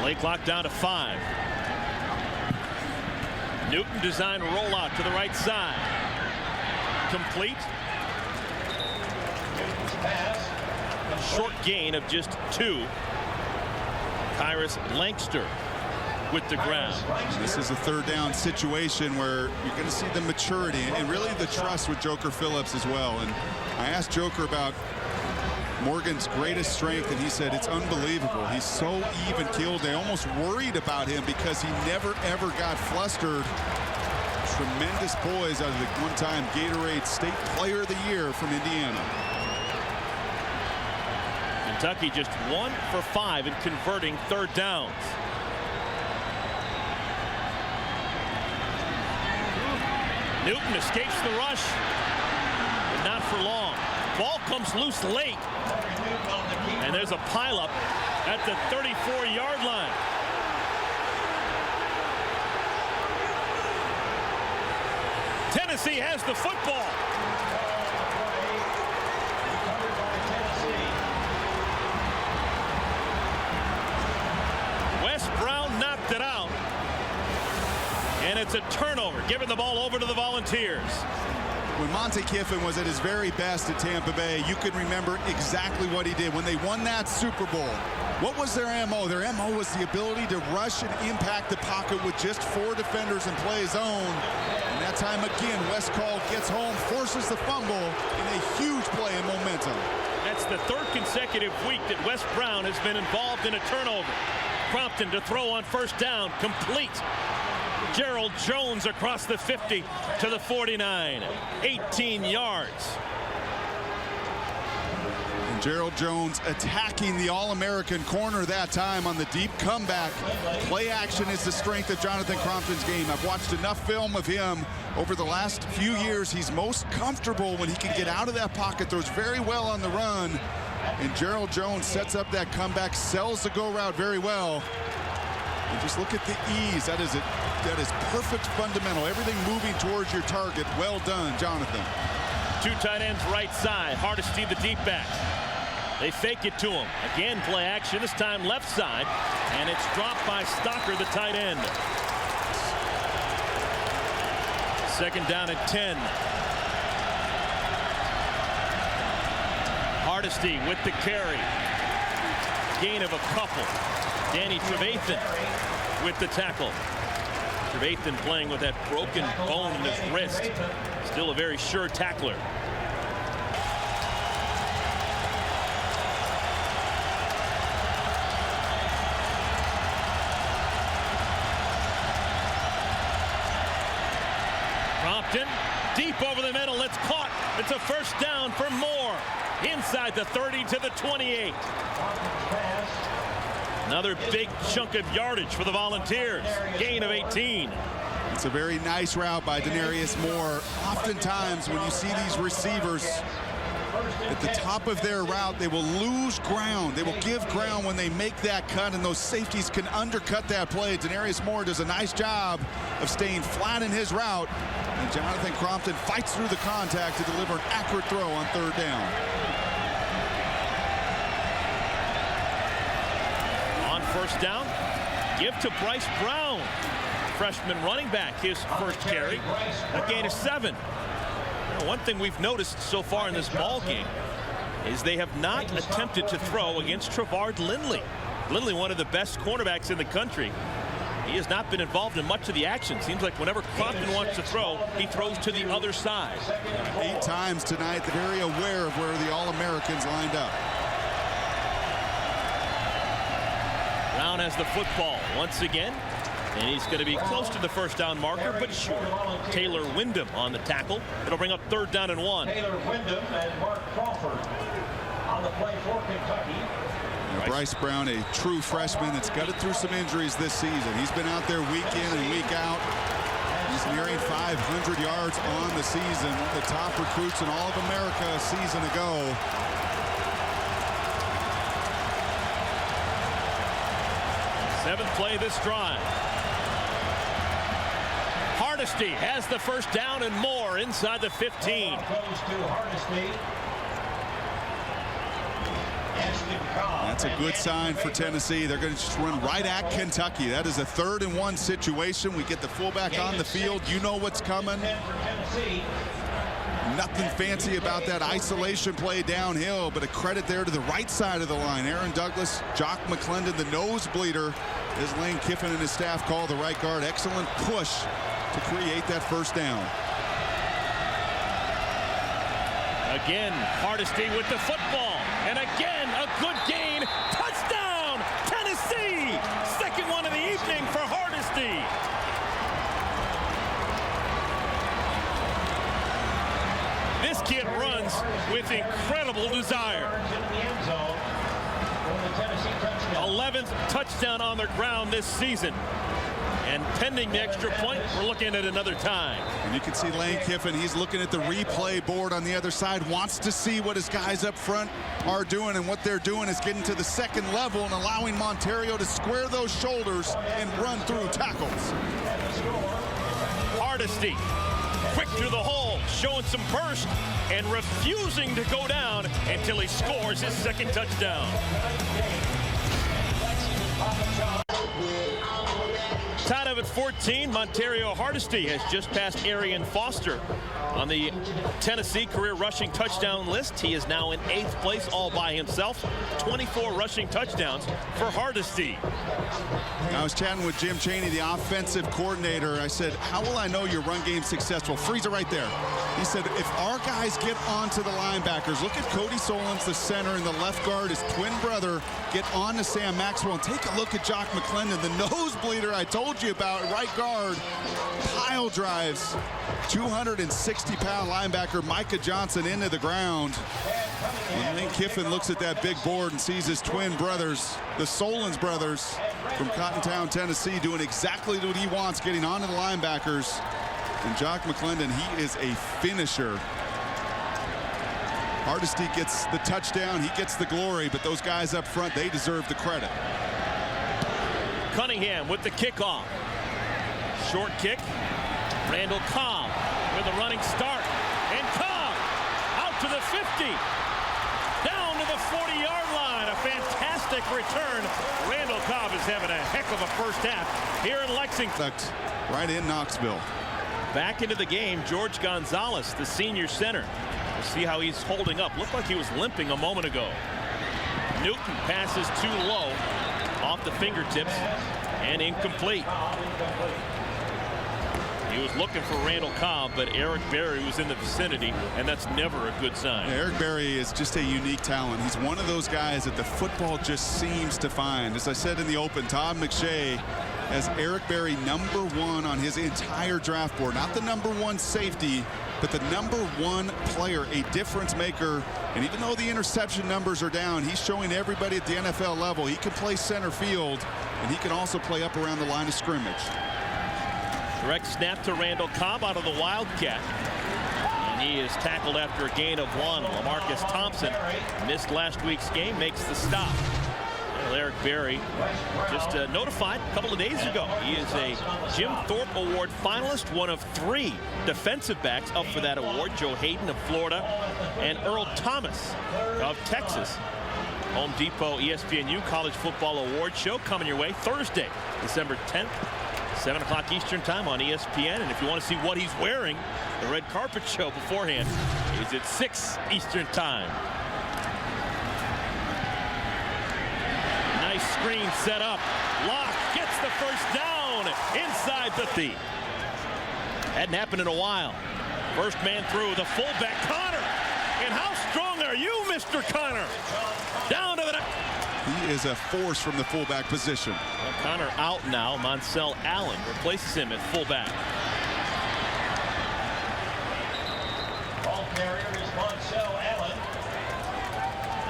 A: Play clock down to 5. Newton design rollout to the right side. Complete. Short gain of just 2. Tyrus Lankster with the ground.
B: This is a third down situation where you're going to see the maturity and really the trust with Joker Phillips as well. And I asked Joker about Morgan's greatest strength, and he said it's unbelievable. He's so even-keeled. They almost worried about him because he never, ever got flustered. Tremendous poise out of the one-time Gatorade State Player of the Year from Indiana.
A: Kentucky just 1 for 5 in converting third downs. Newton escapes the rush, but not for long. Ball comes loose late, and there's a pileup at the 34-yard line. Tennessee has the football. Wes Brown knocked it out. And it's a turnover, giving the ball over to the Volunteers.
B: When Monte Kiffin was at his very best at Tampa Bay, you can remember exactly what he did. When they won that Super Bowl, what was their MO? Their MO was the ability to rush and impact the pocket with just 4 defenders and play zone. And that time again, Wes Call gets home, forces the fumble in a huge play and momentum.
A: That's the 3rd consecutive week that Wes Brown has been involved in a turnover. Crompton to throw on first down, complete. Gerald Jones across the 50 to the 49, 18 yards.
B: And Gerald Jones attacking the All-American corner that time on the deep comeback. Play action is the strength of Jonathan Crompton's game. I've watched enough film of him over the last few years. He's most comfortable when he can get out of that pocket, throws very well on the run. And Gerald Jones sets up that comeback, sells the go route very well. And just look at the ease. That is perfect fundamental. Everything moving towards your target. Well done, Jonathan.
A: 2 tight ends right side. Hardesty the deep back. They fake it to him. Again, play action, this time left side. And it's dropped by Stocker, the tight end. 2nd down and 10. Hardesty with the carry. Gain of a couple. Danny Trevathan with the tackle. Trevathan playing with that broken bone in his wrist. Still a very sure tackler. Crompton deep over the middle. It's caught. It's a first down for Moore. Inside the 30 to the 28. Another big chunk of yardage for the Volunteers. Gain of 18.
B: It's a very nice route by Denarius Moore. Oftentimes when you see these receivers at the top of their route. They will lose ground. They will give ground when they make that cut, and those safeties can undercut that play. Denarius Moore does a nice job of staying flat in his route, and Jonathan Crompton fights through the contact to deliver an accurate throw on 3rd down.
A: On 1st down, give to Bryce Brown, freshman running back, his first carry, a gain of 7. One thing we've noticed so far in this ball game is they have not attempted to throw against Trevard Lindley. Lindley, one of the best cornerbacks in the country. He has not been involved in much of the action. Seems like whenever Crompton wants to throw, he throws to the other side.
B: 8 times tonight. They're very aware of where the All-Americans lined up.
A: Brown has the football once again, and he's going to be close to the 1st down marker, but short. Taylor Wyndham on the tackle. It'll bring up 3rd down and 1.
C: Taylor Wyndham and Mark Crawford on the play for Kentucky.
B: Bryce Brown, a true freshman that's gutted through some injuries this season. He's been out there week in and week out. He's nearing 500 yards on the season. One of the top recruits in all of America a season ago.
A: Seventh play this drive. Hardesty has the 1st down and more inside the 15.
C: Goes to Hardesty.
B: That's a good sign for Tennessee. They're going to just run right at Kentucky. That is a 3rd and 1 situation. We get the fullback on the field. You know what's coming. Nothing fancy about that isolation play downhill, but a credit there to the right side of the line. Aaron Douglas, Jock McClendon, the nosebleeder, as Lane Kiffin and his staff call the right guard. Excellent push to create that 1st down.
A: Again, Hardesty with the football. And again, a good gain. Touchdown, Tennessee! 2nd one of the evening for Hardesty. This kid runs with incredible desire. 11th touchdown on the ground this season. And pending the extra point, we're looking at another time.
B: And you can see Lane Kiffin, he's looking at the replay board on the other side, wants to see what his guys up front are doing, and what they're doing is getting to the 2nd level and allowing Monterio to square those shoulders and run through tackles.
A: Hardesty, quick through the hole, showing some burst and refusing to go down until he scores his 2nd touchdown. Tied up at 14, Monterio Hardesty has just passed Arian Foster on the Tennessee career rushing touchdown list. He is now in 8th place all by himself. 24 rushing touchdowns for Hardesty.
B: I was chatting with Jim Chaney, the offensive coordinator. I said, how will I know your run game successful? Freeze it right there. He said, if our guys get onto the linebackers, look at Cody Solins, the center, and the left guard, his twin brother, get on to Sam Maxwell. And take a look at Jock McClendon, the nosebleeder I told you about, right guard. Pile drives 260-pound linebacker Micah Johnson into the ground. And Lane Kiffin looks at that big board and sees his twin brothers, the Solins brothers from Cottontown, Tennessee, doing exactly what he wants, getting onto the linebackers. And Jock McClendon, he is a finisher. Hardesty gets the touchdown, he gets the glory, but those guys up front, they deserve the credit.
A: Cunningham with the kickoff. Short kick. Randall Cobb with a running start. And Cobb out to the 50. Down to the 40-yard line. A fantastic return. Randall Cobb is having a heck of a first half here in Lexington.
B: Right in Knoxville.
A: Back into the game, George Gonzalez, the senior center. We'll see how he's holding up. Looked like he was limping a moment ago. Newton passes too low, off the fingertips, and incomplete. He was looking for Randall Cobb, but Eric Berry was in the vicinity, and that's never a good sign.
B: Yeah, Eric Berry is just a unique talent. He's one of those guys that the football just seems to find. As I said in the open, Todd McShay has Eric Berry #1 on his entire draft board. Not the #1 safety, but the #1 player, a difference maker. And even though the interception numbers are down, he's showing everybody at the NFL level he can play center field, and he can also play up around the line of scrimmage.
A: Direct snap to Randall Cobb out of the Wildcat. And He is tackled after a gain of 1. LaMarcus Thompson missed last week's game, makes the stop. Well, Eric Berry just notified a couple of days ago. He is a Jim Thorpe Award finalist, one of 3 defensive backs up for that award. Joe Hayden of Florida and Earl Thomas of Texas. Home Depot ESPNU College Football Award Show coming your way Thursday, December 10th. 7 o'clock Eastern time on ESPN. And if you want to see what he's wearing, the red carpet show beforehand is at 6 Eastern time. Nice screen set up. Locke gets the first down inside the 50. Hadn't happened in a while. First man through, the fullback Connor. And how strong are you, Mr. Connor? Down to the net.
B: He is a force from the fullback position.
A: Well, Connor out now. Moncel Allen replaces him at fullback.
C: Ball carrier is Moncel Allen.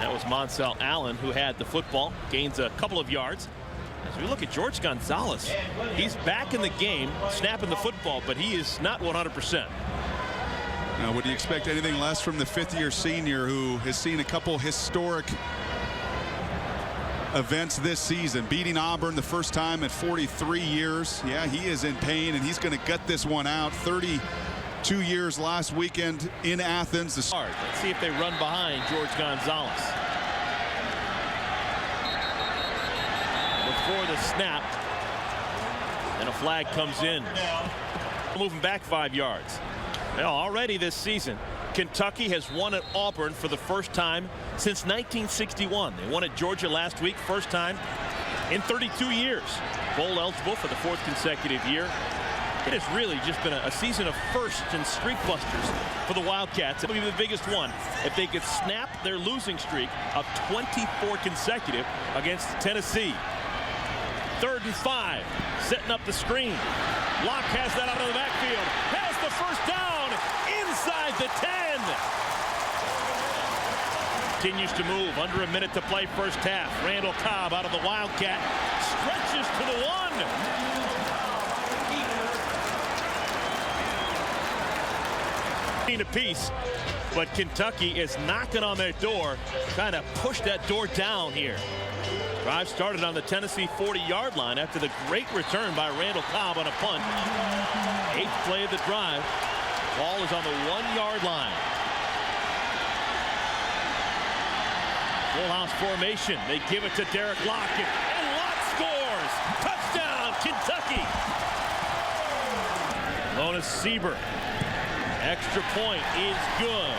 A: That was Moncel Allen who had the football. Gains a couple of yards. As we look at George Gonzalez, he's back in the game, snapping the football, but he is not 100%.
B: Now, would you expect anything less from the 5th-year senior who has seen a couple historic events this season, beating Auburn the first time in 43 years. Yeah, he is in pain, and he's going to gut this one out. 32 years last weekend in Athens.
A: Let's see if they run behind George Gonzalez. Before the snap, and a flag comes in. Moving back 5 yards. Well, already this season, Kentucky has won at Auburn for the first time since 1961. They won at Georgia last week, first time in 32 years. Bowl eligible for the 4th consecutive year. It has really just been a season of firsts and streak busters for the Wildcats. It will be the biggest one if they could snap their losing streak of 24 consecutive against Tennessee. 3rd and 5, setting up the screen. Locke has that out of the backfield. Has the first down inside the 10. Continues to move. Under a minute to play first half. Randall Cobb out of the Wildcat. Stretches to the 1. Apiece, but Kentucky is knocking on their door, trying to push that door down here. Drive started on the Tennessee 40-yard line after the great return by Randall Cobb on a punt. 8th play of the drive. Ball is on the 1-yard line. Full house formation. They give it to Derek Locke, and Locke scores. Touchdown, Kentucky. Lonis Sieber. Extra point is good.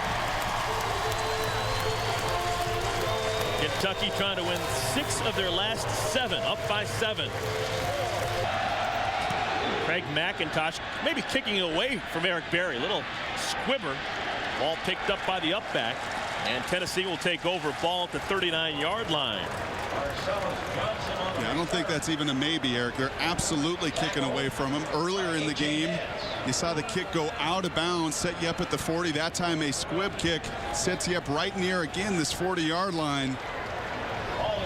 A: Kentucky trying to win 6 of their last 7, up by 7. Craig McIntosh maybe kicking it away from Eric Berry. Little squibber. Ball picked up by the up back. And Tennessee will take over, ball at the 39-yard line.
B: Yeah, I don't think that's even a maybe, Eric. They're absolutely kicking away from him. Earlier in the game, you saw the kick go out of bounds, set you up at the 40. That time a squib kick sets you up right near, again, this 40-yard line.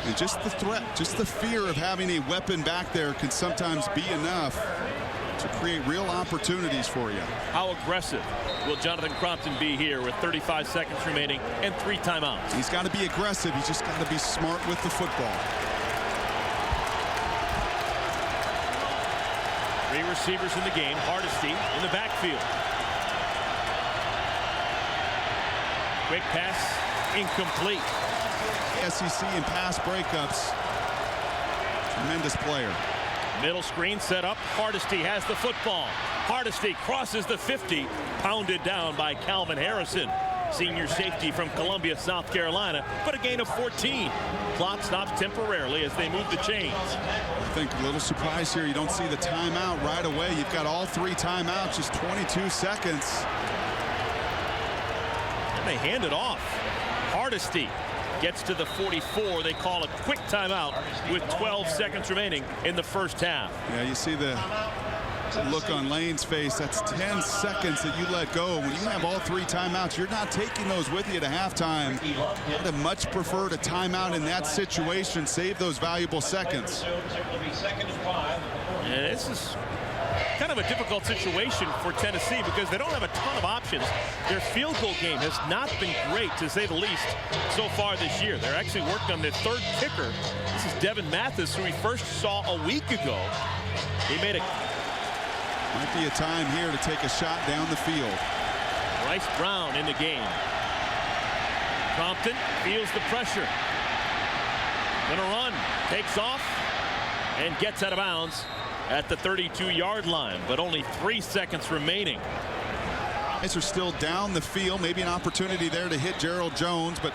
B: And just the threat, just the fear of having a weapon back there can sometimes be enough to create real opportunities for you.
A: How aggressive will Jonathan Crompton be here with 35 seconds remaining and 3 timeouts?
B: He's got to be aggressive. He's just got to be smart with the football.
A: 3 receivers in the game. Hardesty in the backfield. Quick pass, incomplete.
B: SEC in pass breakups. Tremendous player.
A: Middle screen set up. Hardesty has the football. Hardesty crosses the 50. Pounded down by Calvin Harrison, senior safety from Columbia, South Carolina, but a gain of 14. Clock stops temporarily as they move the chains.
B: I think a little surprise here. You don't see the timeout right away. You've got all 3 timeouts, just 22 seconds.
A: And they hand it off. Hardesty gets to the 44. They call a quick timeout with 12 seconds remaining in the first half.
B: Yeah, you see the look on Lane's face. That's 10 seconds that you let go. When you have all 3 timeouts, you're not taking those with you to halftime. I'd have much preferred a timeout in that situation. Save those valuable seconds.
A: And this is kind of a difficult situation for Tennessee because they don't have a ton of options. Their field goal game has not been great, to say the least, so far this year. They're actually working on their third kicker. This is Devin Mathis, who we first saw a week ago. He made a...
B: Might be a time here to take a shot down the field.
A: Bryce Brown in the game. Compton feels the pressure. Gonna run, takes off, and gets out of bounds at the 32-yard line, but only 3 seconds remaining.
B: Guys are still down the field. Maybe an opportunity there to hit Gerald Jones, but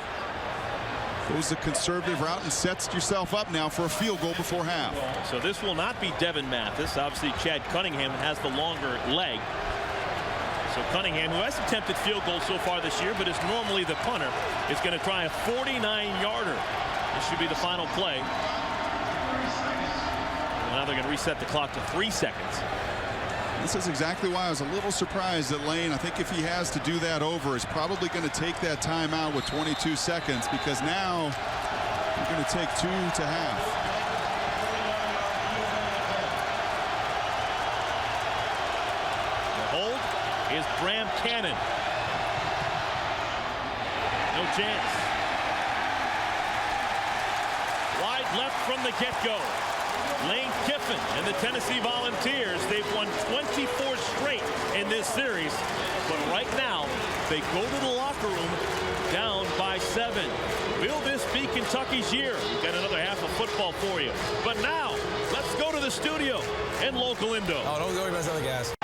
B: goes a conservative route and sets yourself up now for a field goal before half.
A: So this will not be Devin Mathis. Obviously, Chad Cunningham has the longer leg. So Cunningham, who has attempted field goals so far this year, but is normally the punter, is going to try a 49-yarder. This should be the final play. Now they're going to reset the clock to 3 seconds.
B: This is exactly why I was a little surprised that Lane, I think if he has to do that over, is probably going to take that timeout with 22 seconds, because now you're going to take 2 to half.
A: The hold is Bram Cannon. No chance. Wide left from the get-go. Lane Kiffin and the Tennessee Volunteers, they've won 24 straight in this series. But right now, they go to the locker room down by 7. Will this be Kentucky's year? We've got another half of football for you. But now, let's go to the studio in local Indo.
H: Oh, don't go anybody on the gas.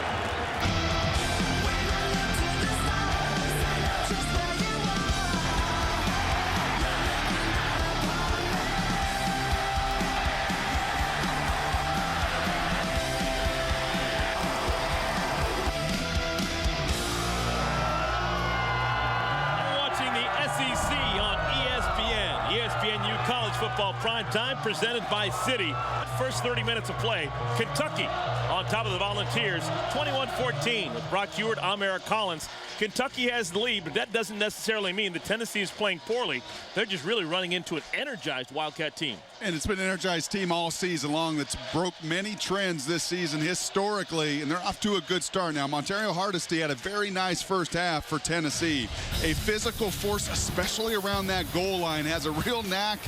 A: Football prime time presented by City. First 30 minutes of play, Kentucky on top of the Volunteers, 21-14 with Brock Huard, Amara Collins. Kentucky has the lead, but that doesn't necessarily mean that Tennessee is playing poorly. They're just really running into an energized Wildcat team.
B: And it's been an energized team all season long that's broke many trends this season historically, and they're off to a good start now. Montario Hardesty had a very nice first half for Tennessee. A physical force, especially around that goal line, has a real knack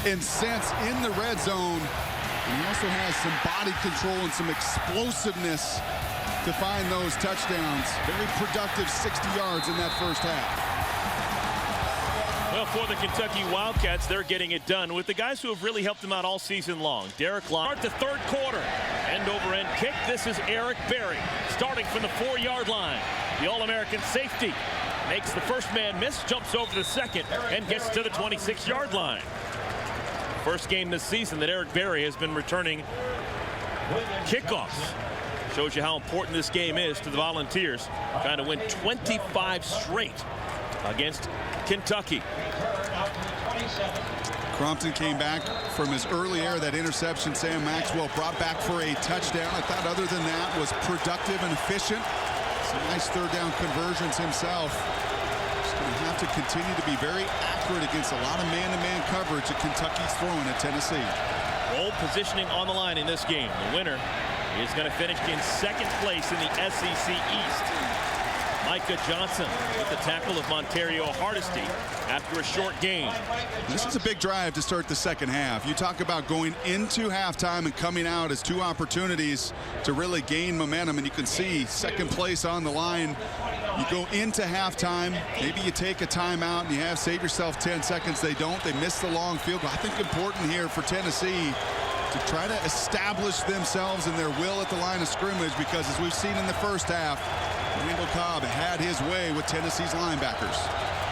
B: and sense in the red zone. And he also has some body control and some explosiveness to find those touchdowns. Very productive 60 yards in that first half.
A: Well, for the Kentucky Wildcats, they're getting it done with the guys who have really helped them out all season long. Derek Lott, the third quarter. End-over-end kick. This is Eric Berry starting from the 4-yard line. The All-American safety makes the first man miss, jumps over the second, and gets to the 26-yard line. First game this season that Eric Berry has been returning kickoffs. Shows you how important this game is to the Volunteers. Trying to win 25 straight against Kentucky.
B: Crompton came back from his early error, that interception Sam Maxwell brought back for a touchdown. I thought other than that was productive and efficient. Some nice third down conversions himself. Just going to have to continue to be very accurate against a lot of man-to-man coverage that Kentucky's throwing at Tennessee.
A: Bold positioning on the line in this game. The winner is going to finish in second place in the SEC East. Micah Johnson with the tackle of Montario Hardesty after a short gain.
B: This is a big drive to start the second half. You talk about going into halftime and coming out as two opportunities to really gain momentum, and you can see second place on the line. You go into halftime, maybe you take a timeout and you have save yourself 10 seconds. They don't. They miss the long field goal. I think important here for Tennessee to try to establish themselves and their will at the line of scrimmage, because as we've seen in the first half, Randall Cobb had his way with Tennessee's linebackers.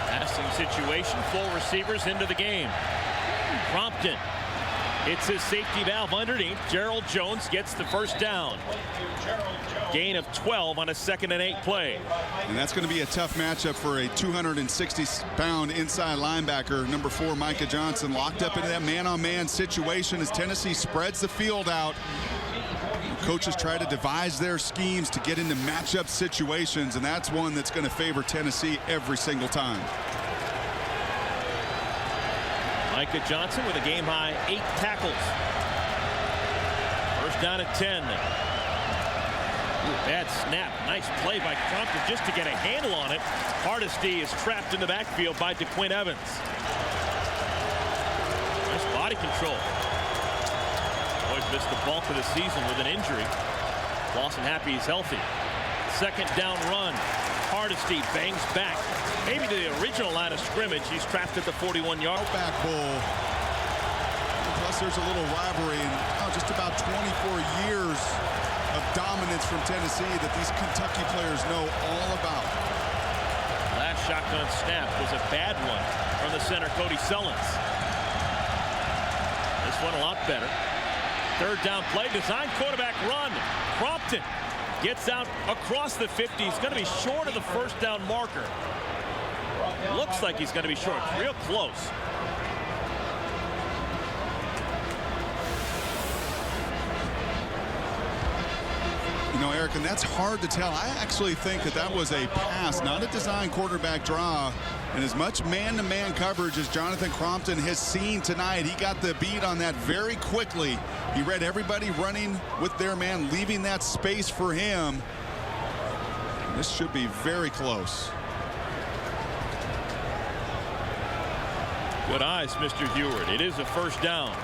A: Passing situation, full receivers into the game. Crompton hits his safety valve underneath. Gerald Jones gets the first down. Gain of 12 on a 2nd and 8 play.
B: And that's going to be a tough matchup for a 260-pound inside linebacker, number 4, Micah Johnson, locked up into that man-on-man situation as Tennessee spreads the field out. Coaches try to devise their schemes to get into matchup situations, and that's one that's going to favor Tennessee every single time.
A: Micah Johnson with a game-high 8 tackles. First down at 10. Bad snap. Nice play by Crompton just to get a handle on it. Hardesty is trapped in the backfield by DeQuinn Evans. Nice body control. Boys missed the bulk of the season with an injury. Lawson happy he's healthy. Second down run. Hardesty bangs back. Maybe to the original line of scrimmage. He's trapped at the 41-yard.
B: Back bowl. Plus, there's a little rivalry and just about 24 years of dominance from Tennessee that these Kentucky players know all about.
A: Last shotgun snap was a bad one from the center, Cody Sullins. This one a lot better. Third down play, design quarterback run. Crompton gets out across the 50. He's going to be short of the first down marker. Looks like he's going to be short. Real close.
B: You know, Eric, and that's hard to tell. I actually think that was a pass, not a design quarterback draw. And as much man-to-man coverage as Jonathan Crompton has seen tonight, he got the beat on that very quickly. He read everybody running with their man, leaving that space for him. This should be very close.
A: Good eyes, Mr. Heward. It is a first down.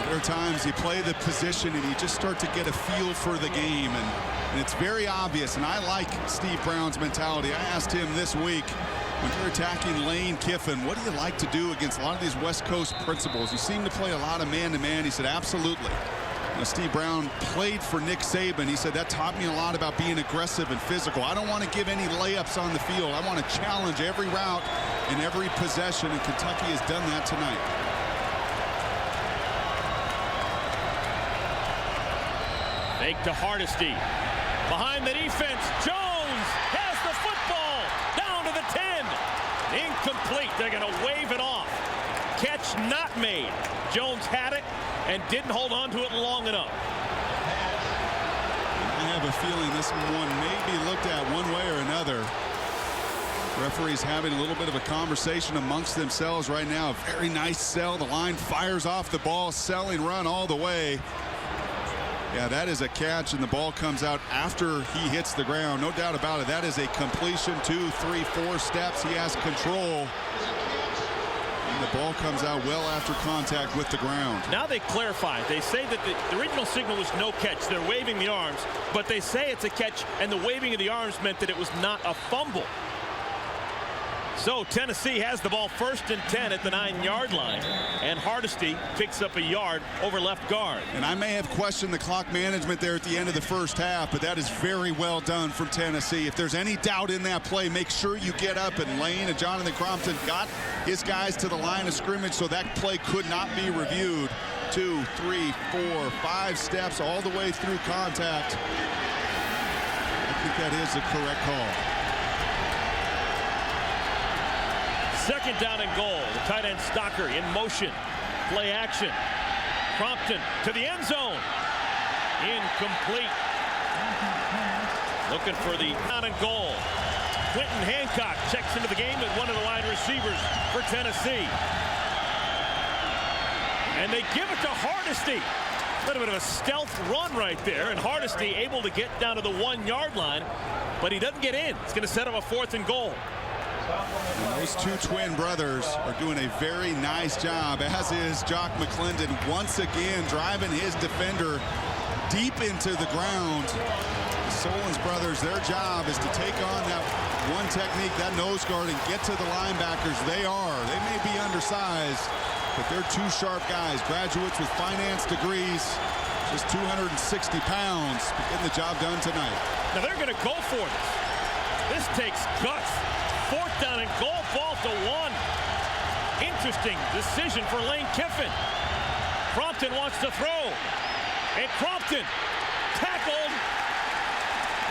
B: There are times you play the position and you just start to get a feel for the game, and it's very obvious. And I like Steve Brown's mentality. I asked him this week, when you're attacking Lane Kiffin, what do you like to do against a lot of these West Coast principals? You seem to play a lot of man-to-man. He said, absolutely. You know, Steve Brown played for Nick Saban. He said, that taught me a lot about being aggressive and physical. I don't want to give any layups on the field. I want to challenge every route and every possession, and Kentucky has done that tonight.
A: Fake to Hardesty. Behind the defense, Jones has the football down to the 10. Incomplete. They're going to wave it off. Catch not made. Jones had it and didn't hold on to it long enough.
B: I have a feeling this one may be looked at one way or another. Referees having a little bit of a conversation amongst themselves right now. A very nice sell. The line fires off the ball. Selling run all the way. Yeah, that is a catch, and the ball comes out after he hits the ground. No doubt about it. That is a completion. 2, 3, 4 steps. He has control. And the ball comes out well after contact with the ground.
A: Now they clarify. They say that the original signal was no catch. They're waving the arms, but they say it's a catch, and the waving of the arms meant that it was not a fumble. So Tennessee has the ball 1st and 10 at the 9-yard line, and Hardesty picks up a yard over left guard.
B: And I may have questioned the clock management there at the end of the first half, but that is very well done from Tennessee. If there's any doubt in that play, make sure you get up, and Lane and Jonathan Crompton got his guys to the line of scrimmage so that play could not be reviewed. 2, 3, 4, 5 steps all the way through contact. I think that is the correct call.
A: Second down and goal. The tight end Stocker in motion. Play action. Crompton to the end zone. Incomplete. Looking for the down and goal. Quentin Hancock checks into the game at one of the wide receivers for Tennessee. And they give it to Hardesty. A little bit of a stealth run right there, and Hardesty able to get down to the 1-yard line, but he doesn't get in. It's going to set up a 4th and goal.
B: And those two twin brothers are doing a very nice job, as is Jock McClendon, once again driving his defender deep into the ground. The Solons brothers, their job is to take on that one technique, that nose guard, and get to the linebackers. They may be undersized, but they're two sharp guys, graduates with finance degrees, just 260 pounds, getting the job done tonight.
A: Now they're going to go for this. This takes guts. 4th down and goal, ball to 1. Interesting decision for Lane Kiffin. Crompton wants to throw, and Crompton tackled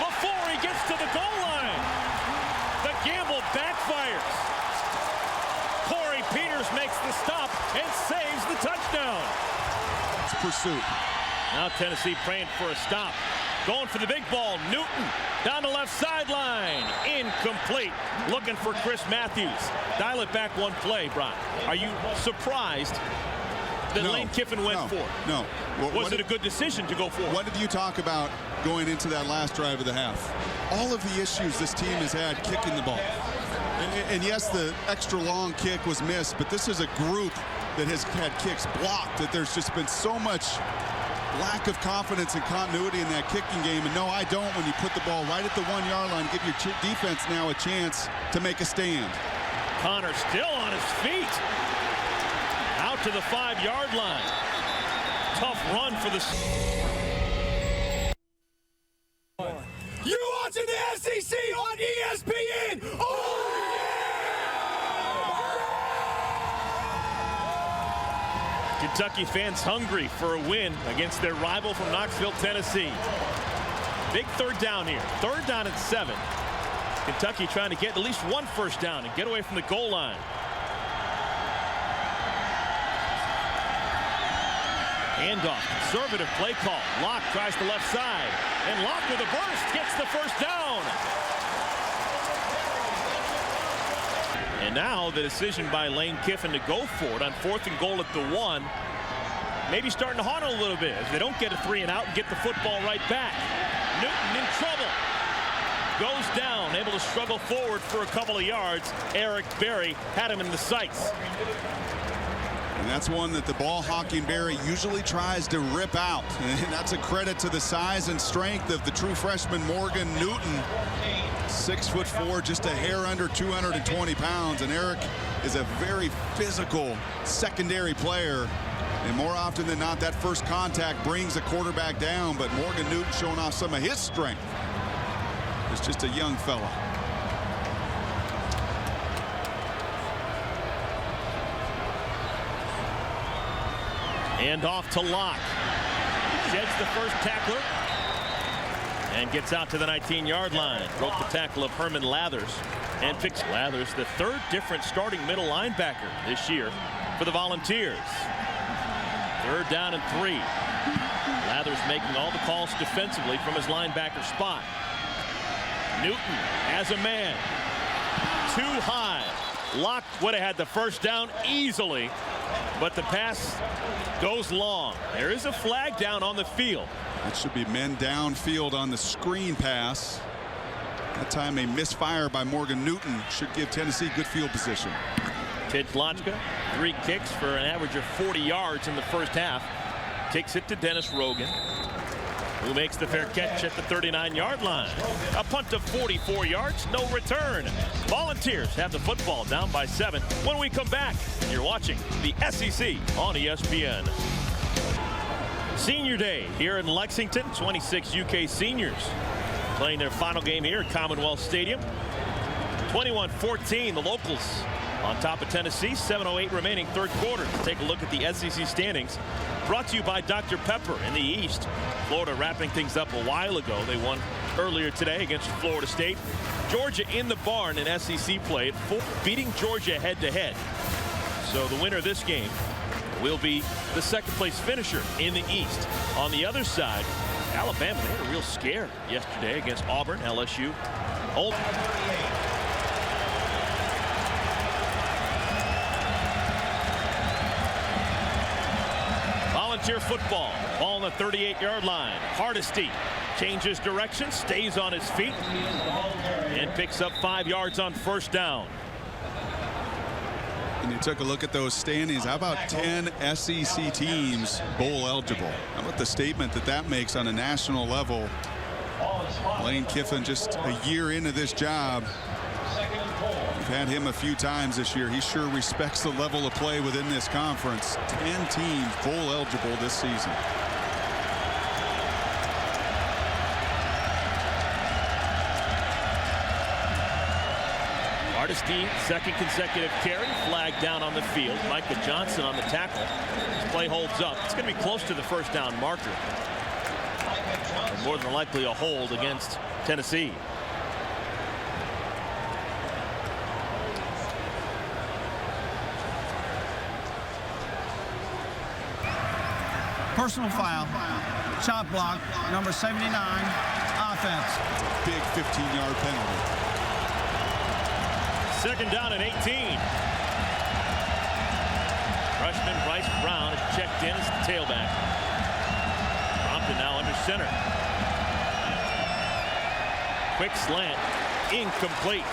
A: before he gets to the goal line. The gamble backfires. Corey Peters makes the stop and saves the touchdown.
B: It's pursuit.
A: Now Tennessee praying for a stop. Going for the big ball. Newton down the left sideline. Incomplete. Looking for Chris Matthews. Dial it back one play, Brian. Are you surprised that Lane Kiffin went for it?
B: No.
A: Was it a good decision to go for it?
B: What did you talk about going into that last drive of the half. All of the issues this team has had kicking the ball. And yes, the extra long kick was missed, but this is a group that has had kicks blocked, that there's just been so much lack of confidence and continuity in that kicking game. And no, I don't when you put the ball right at the 1-yard line, give your defense now a chance to make a stand.
A: Connor still on his feet. Out to the 5-yard line. Tough run for the...
E: You're watching the SEC on ESPN. Oh, yeah!
A: Kentucky fans hungry for a win against their rival from Knoxville, Tennessee. Big third down here. Third down and 7. Kentucky trying to get at least one first down and get away from the goal line. Handoff, conservative play call. Locke tries the left side, and Locke with a burst gets the first down. And now the decision by Lane Kiffin to go for it on 4th and goal at the 1. Maybe starting to haunt a little bit as they don't get a 3 and out and get the football right back. Newton in trouble. Goes down, able to struggle forward for a couple of yards. Eric Berry had him in the sights.
B: And that's one that the ball hawking Berry usually tries to rip out. And that's a credit to the size and strength of the true freshman Morgan Newton. 6'4", just a hair under 220 pounds. And Eric is a very physical secondary player. And more often than not, that first contact brings a quarterback down. But Morgan Newton showing off some of his strength. He's just a young fella.
A: And off to Locke. Sheds the first tackler and gets out to the 19-yard line. Broke the tackle of Herman Lathers and picks Lathers, the 3rd different starting middle linebacker this year for the Volunteers. 3rd down and 3. Lathers making all the calls defensively from his linebacker spot. Newton as a man. Too high. Locke would have had the first down easily, but the pass goes long. There is a flag down on the field.
B: It should be men downfield on the screen pass. That time a misfire by Morgan Newton should give Tennessee good field position.
A: Ted Lotchka, 3 kicks for an average of 40 yards in the first half. Kicks it to Dennis Rogan, who makes the fair catch at the 39-yard line. A punt of 44 yards, no return. Volunteers have the football down by 7. When we come back, you're watching the SEC on ESPN. Senior Day here in Lexington. 26 UK seniors playing their final game here at Commonwealth Stadium. 21-14, the locals on top of Tennessee. 7:08 remaining, third quarter. Take a look at the SEC standings. Brought to you by Dr. Pepper in the East. Florida wrapping things up a while ago. They won earlier today against Florida State. Georgia in the barn in SEC play, beating Georgia head-to-head. So the winner of this game will be the second-place finisher in the East. On the other side, Alabama, they had a real scare yesterday against Auburn, LSU. Volunteer football. Ball on the 38-yard line. Hardesty changes direction, stays on his feet, and picks up 5 yards on first down.
B: And you took a look at those standings. How about 10 SEC teams bowl eligible? How about the statement that that makes on a national level? Lane Kiffin just a year into this job. We've had him a few times this year. He sure respects the level of play within this conference. 10 teams bowl eligible this season.
A: Hardesty, second consecutive carry, flag down on the field. Micah Johnson on the tackle. This play holds up. It's going to be close to the first down marker. And more than likely a hold against Tennessee.
D: Personal foul. Shot block. Number 79. Offense.
B: Big 15-yard penalty.
A: Second down and 18. Freshman Bryce Brown is checked in as the tailback. Prompted now under center. Quick slant. Incomplete.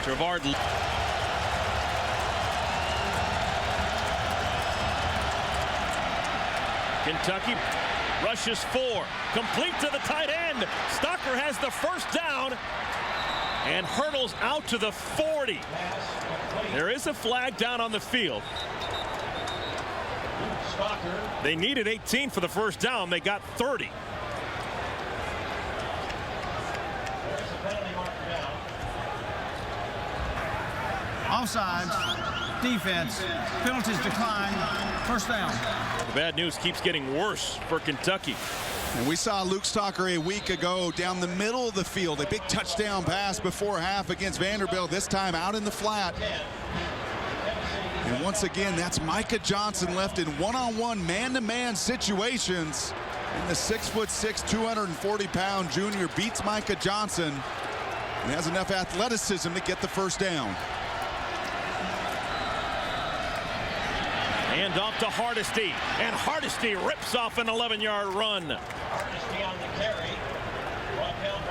A: Trevard. Kentucky rushes 4. Complete to the tight end. Stocker has the first down and hurdles out to the 40. There is a flag down on the field. They needed 18 for the first down. They got 30.
D: Offsides, defense, penalties decline, first down.
A: The bad news keeps getting worse for Kentucky.
B: And we saw Luke Stocker a week ago down the middle of the field. A big touchdown pass before half against Vanderbilt, this time out in the flat. And once again, that's Micah Johnson left in one-on-one, man-to-man situations. And the 6'6", 240-pound junior beats Micah Johnson and has enough athleticism to get the first down.
A: Hand off to Hardesty, and Hardesty rips off an 11-yard run.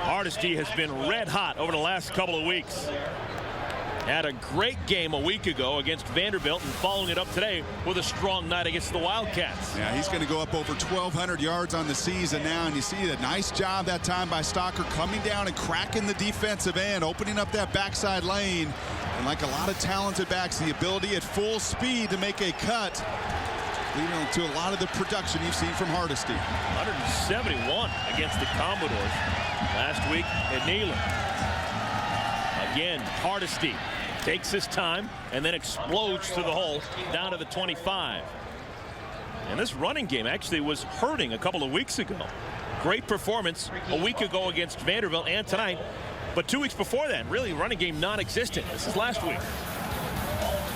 A: Hardesty has been red hot over the last couple of weeks. Had a great game a week ago against Vanderbilt and following it up today with a strong night against the Wildcats.
B: Yeah, he's going to go up over 1,200 yards on the season now, and you see a nice job that time by Stocker coming down and cracking the defensive end, opening up that backside lane. And like a lot of talented backs, the ability at full speed to make a cut, leading to a lot of the production you've seen from Hardesty.
A: 171 against the Commodores last week at Neyland. Again, Hardesty takes his time and then explodes through the hole down to the 25. And this running game actually was hurting a couple of weeks ago. Great performance a week ago against Vanderbilt and tonight. But 2 weeks before that, really running game non-existent. This is last week.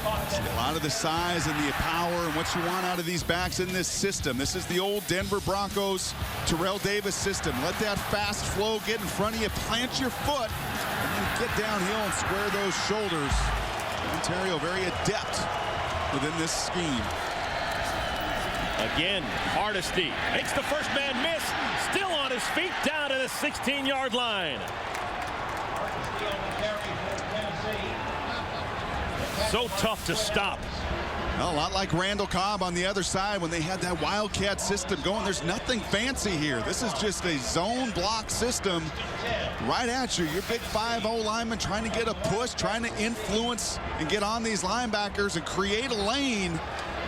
B: A lot of the size and the power and what you want out of these backs in this system. This is the old Denver Broncos Terrell Davis system. Let that fast flow get in front of you, plant your foot, and then get downhill and square those shoulders. Ontario very adept within this scheme.
A: Again, Hardesty makes the first man miss. Still on his feet down to the 16-yard line. So tough to stop.
B: Well, a lot like Randall Cobb on the other side when they had that Wildcat system going. There's nothing fancy here. This is just a zone block system right at you. Your big 5-0 lineman trying to get a push, trying to influence and get on these linebackers and create a lane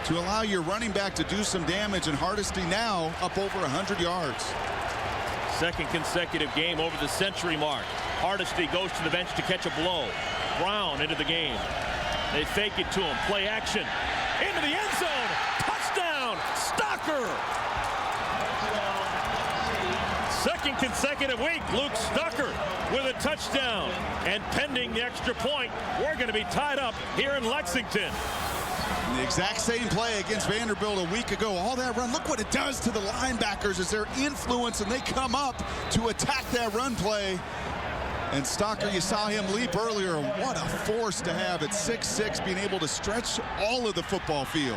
B: to allow your running back to do some damage. And Hardesty now up over 100 yards.
A: Second consecutive game over the century mark. Hardesty goes to the bench to catch a blow. Brown into the game. They fake it to him. Play action. Into the end zone. Touchdown. Stocker. Second consecutive week. Luke Stocker with a touchdown. And pending the extra point, we're going to be tied up here in Lexington.
B: The exact same play against Vanderbilt a week ago. All that run. Look what it does to the linebackers as their influence and they come up to attack that run play. And Stocker, you saw him leap earlier. What a force to have at 6'6", being able to stretch all of the football field.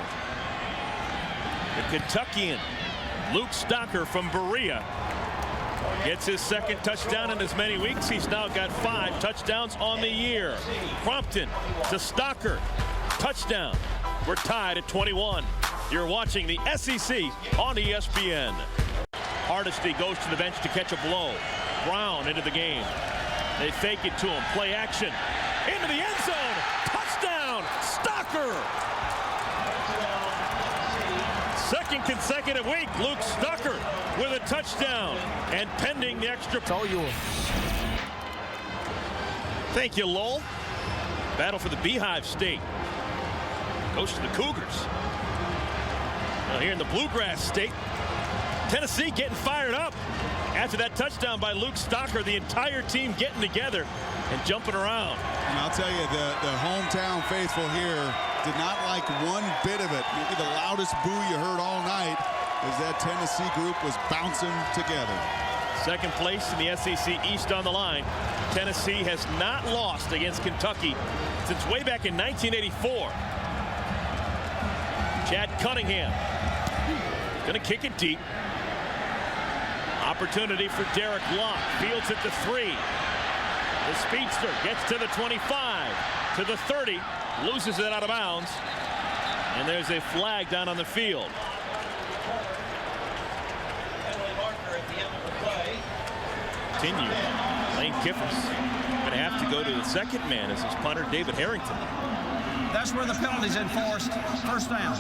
A: The Kentuckian, Luke Stocker from Berea, gets his second touchdown in as many weeks. He's now got 5 touchdowns on the year. Crompton to Stocker. Touchdown. We're tied at 21. You're watching the SEC on ESPN. Hardesty goes to the bench to catch a blow. Brown into the game. They fake it to him. Play action. Into the end zone. Touchdown. Stocker. Second consecutive week. Luke Stocker with a touchdown. And pending the extra.
E: It's all yours.
A: Thank you, Lowell. Battle for the Beehive State. Goes to the Cougars. Well, here in the Bluegrass State, Tennessee getting fired up. After that touchdown by Luke Stocker, the entire team getting together and jumping around.
B: And I'll tell you, the hometown faithful here did not like one bit of it. Maybe the loudest boo you heard all night as that Tennessee group was bouncing together.
A: Second place in the SEC East on the line. Tennessee has not lost against Kentucky since way back in 1984. Chad Cunningham going to kick it deep. Opportunity for Derek Locke. Fields at the 3. The speedster gets to the 25, to the 30, loses it out of bounds, and there's a flag down on the field. Continue. Lane Kiffin's going to have to go to the second man as his punter, David Harrington.
D: That's where the penalty's enforced. First down.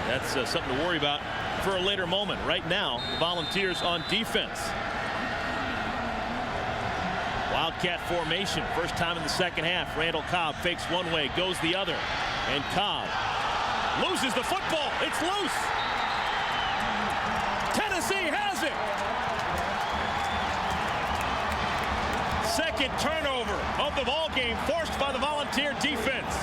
A: That's something to worry about for a later moment. Right now, the Volunteers on defense. Wildcat formation. First time in the second half. Randall Cobb fakes one way, goes the other. And Cobb loses the football. It's loose. Tennessee has it. Second turnover of the ball game forced by the Volunteer defense.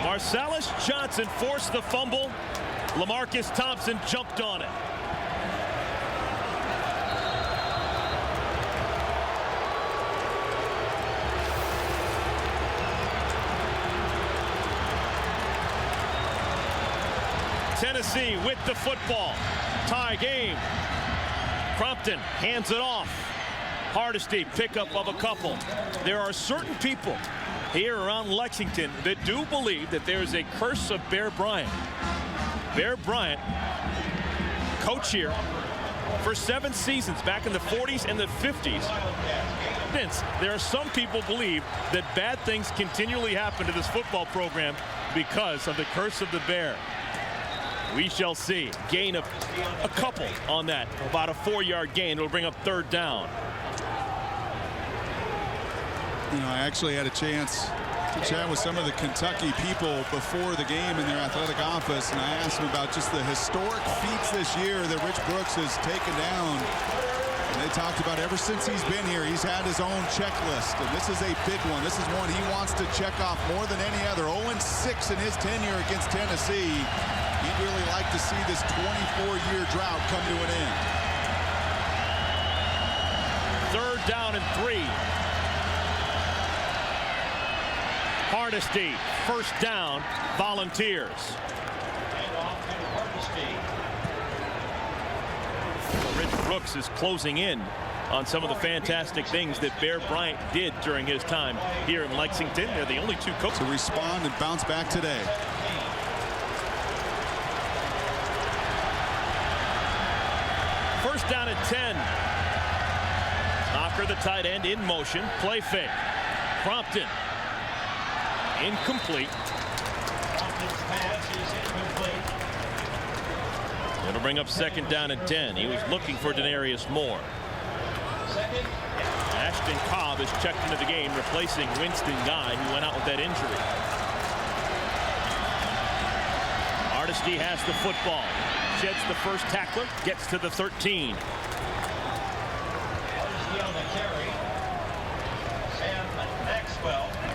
A: Marcellus Johnson forced the fumble. LaMarcus Thompson jumped on it. Tennessee with the football. Tie game. Crompton hands it off. Hardesty pickup of a couple. There are certain people here around Lexington that do believe that there is a curse of Bear Bryant. Bear Bryant, coach here for 7 seasons back in the 40s and the 50s. Vince, there are some people believe that bad things continually happen to this football program because of the curse of the Bear. We shall see. Gain of a couple on that. About a 4-yard gain. It'll bring up third down.
B: You know, I actually had a chance to chat with some of the Kentucky people before the game in their athletic office, and I asked them about just the historic feats this year that Rich Brooks has taken down. And they talked about ever since he's been here, he's had his own checklist, and this is a big one. This is one he wants to check off more than any other. 0-6 in his tenure against Tennessee. He'd really like to see this 24-year drought come to an end.
A: Third down and 3. Hardesty, first down, Volunteers. Rich Brooks is closing in on some of the fantastic things that Bear Bryant did during his time here in Lexington. They're the only two coaches
B: to respond and bounce back today.
A: First down at 10. Knocker, the tight end, in motion. Play fake. Crompton. Incomplete. It'll bring up second down and 10. He was looking for Denarius Moore. Ashton Cobb is checked into the game, replacing Winston Guy, who went out with that injury. Hardesty has the football. Sheds the first tackler, gets to the 13.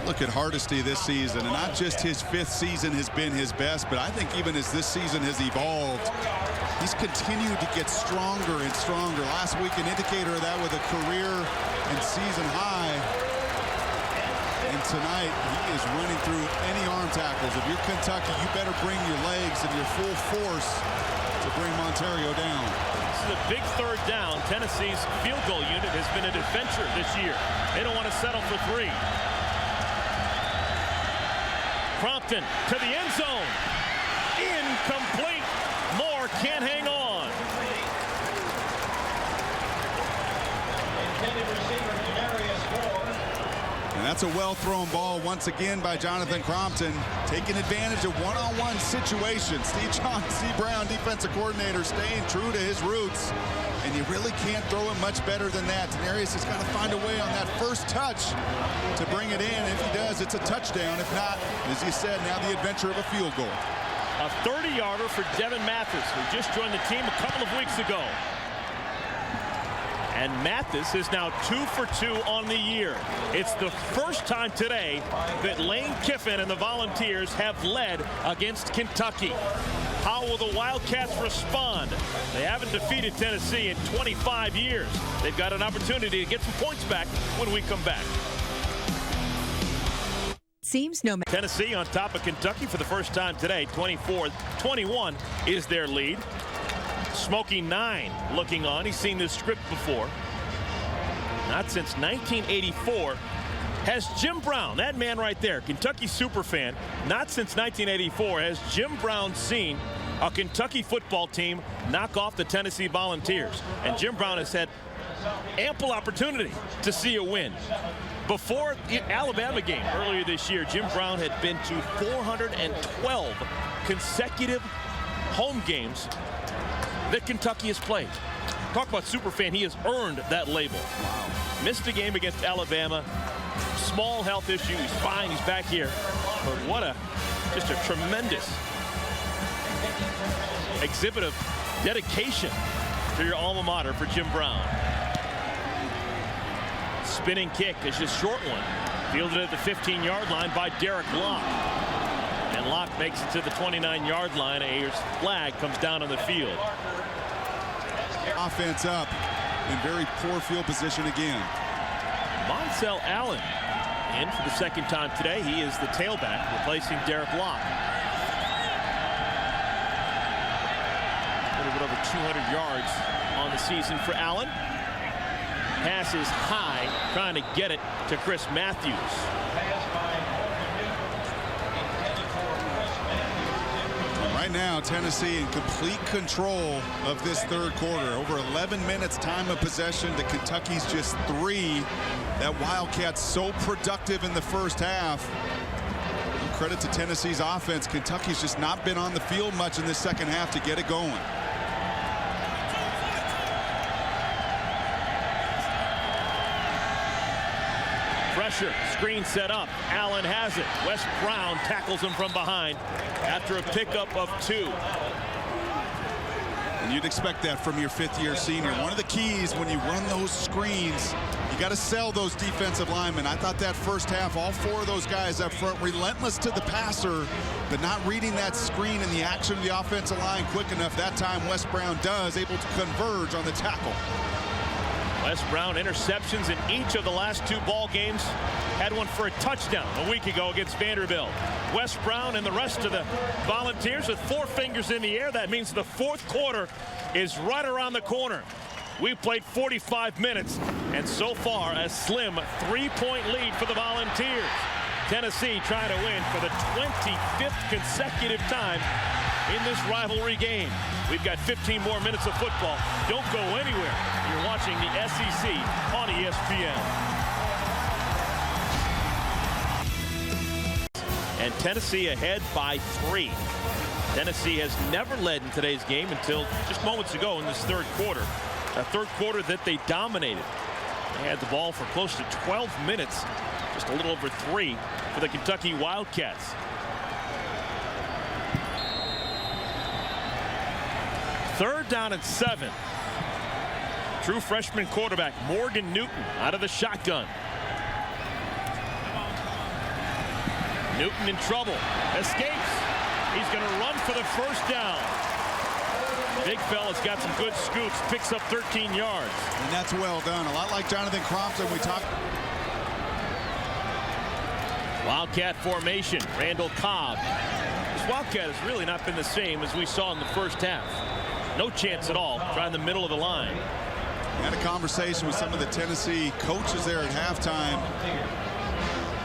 B: Look at Hardesty this season, and not just his 5th season has been his best, but I think even as this season has evolved, he's continued to get stronger and stronger. Last week, an indicator of that with a career and season high. And tonight, he is running through any arm tackles. If you're Kentucky, you better bring your legs and your full force to bring Montario down.
A: This is a big third down. Tennessee's field goal unit has been an adventure this year. They don't want to settle for 3. Crompton to the end zone. Incomplete. Moore can't hang on.
B: And that's a well-thrown ball once again by Jonathan Crompton, taking advantage of one-on-one situations. John C. Brown, defensive coordinator, staying true to his roots. And you really can't throw it much better than that. Denarius has got to find a way on that first touch to bring it in. If he does, it's a touchdown. If not, as you said, now the adventure of a field goal.
A: A 30-yarder for Devin Mathis, who just joined the team a couple of weeks ago. And Mathis is now 2 for 2 on the year. It's the first time today that Lane Kiffin and the Volunteers have led against Kentucky. How will the Wildcats respond? They haven't defeated Tennessee in 25 years. They've got an opportunity to get some points back when we come back.
H: Seems no matter.
A: Tennessee on top of Kentucky for the first time today. 24-21 is their lead. Smokey 9 looking on. He's seen this script before. Not since 1984 has Jim Brown, that man right there, Kentucky superfan, not since 1984 has Jim Brown seen a Kentucky football team knock off the Tennessee Volunteers. And Jim Brown has had ample opportunity to see a win. Before the Alabama game earlier this year, Jim Brown had been to 412 consecutive home games that Kentucky has played. Talk about superfan, he has earned that label. Wow. Missed a game against Alabama. Small health issue. He's fine. He's back here. But what just a tremendous exhibit of dedication to your alma mater for Jim Brown. Spinning kick is just short one. Fielded at the 15-yard line by Derek Locke. And Locke makes it to the 29-yard line. A flag comes down on the field.
B: Offense up in very poor field position again.
A: Moncel Allen in for the second time today. He is the tailback replacing Derek Locke. A little bit over 200 yards on the season for Allen. Pass is high, trying to get it to Chris Matthews.
B: Right now, Tennessee in complete control of this third quarter. Over 11 minutes time of possession to Kentucky's just 3. That Wildcats so productive in the first half. Credit to Tennessee's offense. Kentucky's just not been on the field much in this second half to get it going.
A: Pressure, screen set up. Allen has it. Wes Brown tackles him from behind after a pickup of 2.
B: And you'd expect that from your fifth-year senior. One of the keys when you run those screens, you got to sell those defensive linemen. I thought that first half, all 4 of those guys up front, relentless to the passer, but not reading that screen and the action of the offensive line quick enough. That time, Wes Brown does, able to converge on the tackle.
A: Wes Brown interceptions in each of the last 2 ball games. Had one for a touchdown a week ago against Vanderbilt. Wes Brown and the rest of the Volunteers with 4 fingers in the air. That means the fourth quarter is right around the corner. We've played 45 minutes, and so far a slim 3-point lead for the Volunteers. Tennessee trying to win for the 25th consecutive time in this rivalry game. We've got 15 more minutes of football. Don't go anywhere. You're watching the SEC on ESPN. And Tennessee ahead by 3. Tennessee has never led in today's game until just moments ago in this third quarter. A third quarter that they dominated. They had the ball for close to 12 minutes. Just a little over 3 for the Kentucky Wildcats. Third down and 7. True freshman quarterback Morgan Newton out of the shotgun. Newton in trouble. Escapes. He's going to run for the first down. Big fella's got some good scoops. Picks up 13 yards.
B: And that's well done. A lot like Jonathan Crompton we talked.
A: Wildcat formation. Randall Cobb. This Wildcat has really not been the same as we saw in the first half. No chance at all. Try in the middle of the line.
B: Had a conversation with some of the Tennessee coaches there at halftime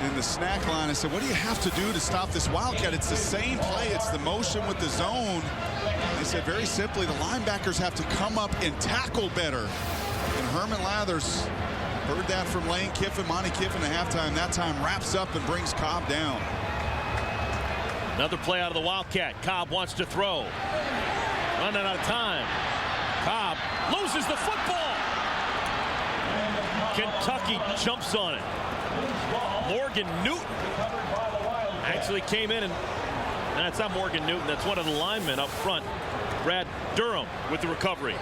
B: in the snack line. I said, what do you have to do to stop this Wildcat? It's the same play. It's the motion with the zone. They said very simply, the linebackers have to come up and tackle better. And Herman Lathers heard that from Lane Kiffin, Monty Kiffin at halftime. That time wraps up and brings Cobb down.
A: Another play out of the Wildcat. Cobb wants to throw. Running out of time. Cobb loses the football. Kentucky jumps on it. Morgan Newton actually came in and that's not Morgan Newton. That's one of the linemen up front. Brad Durham with the recovery.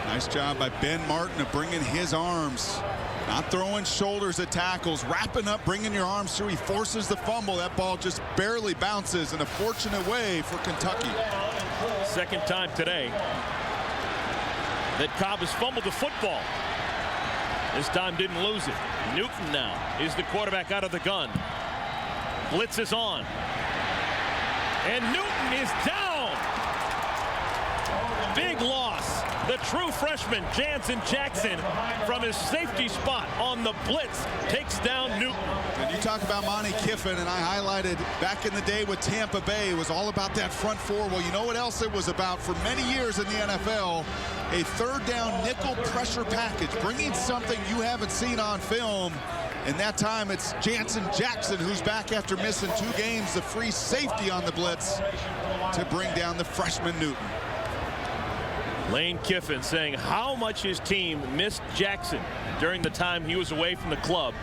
B: Nice job by Ben Martin of bringing his arms Not throwing shoulders at tackles, wrapping up, bringing your arms through. He forces the fumble. That ball just barely bounces in a fortunate way for Kentucky.
A: Second time today that Cobb has fumbled the football. This time didn't lose it. Newton now is the quarterback out of the gun. Blitz is on. And Newton is down. Big loss. The true freshman, Jansen Jackson, from his safety spot on the blitz, takes down Newton.
B: And you talk about Monty Kiffin, and I highlighted back in the day with Tampa Bay, it was all about that front four. Well, you know what else it was about for many years in the NFL? A third down nickel pressure package, bringing something you haven't seen on film. And that time it's Jansen Jackson who's back after missing 2 games, the free safety on the blitz to bring down the freshman Newton.
A: Lane Kiffin saying how much his team missed Jackson during the time he was away from the club.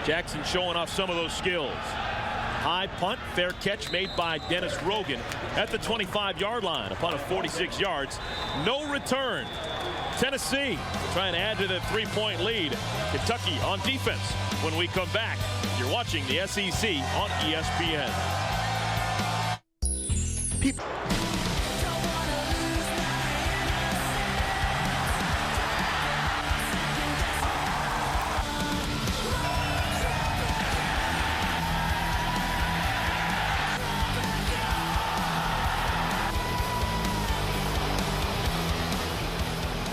A: Jackson showing off some of those skills. High punt, fair catch made by Dennis Rogan at the 25-yard line upon a 46 yards. No return. Tennessee trying to add to the 3-point lead. Kentucky on defense. When we come back, you're watching the SEC on ESPN.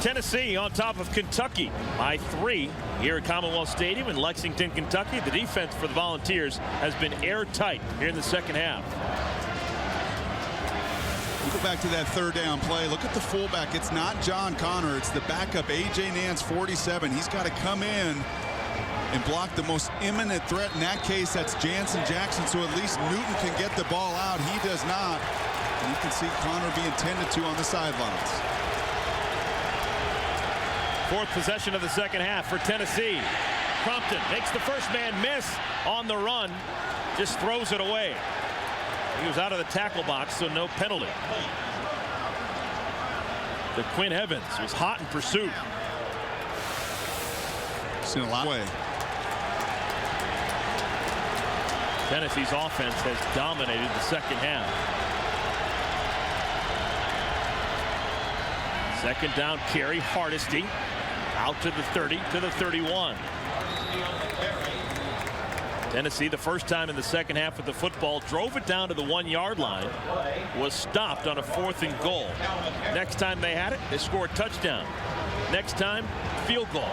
A: Tennessee on top of Kentucky by 3 here at Commonwealth Stadium in Lexington, Kentucky. The defense for the Volunteers has been airtight here in the second half.
B: You go back to that third down play. Look at the fullback. It's not John Connor. It's the backup, A.J. Nance, 47. He's got to come in and block the most imminent threat. In that case, that's Jansen Jackson, so at least Newton can get the ball out. He does not. And you can see Connor being tended to on the sidelines.
A: Fourth possession of the second half for Tennessee. Crumpton makes the first man miss on the run. Just throws it away. He was out of the tackle box, so no penalty. The Quinn Evans was hot in pursuit.
B: Seen a lot of way.
A: Tennessee's offense has dominated the second half. Second down carry, Hardesty out to the 30 to the 31. Tennessee, the first time in the second half of the football, drove it down to the 1-yard line, was stopped on a 4th and goal. Next time they had it, they scored a touchdown. Next time, field goal.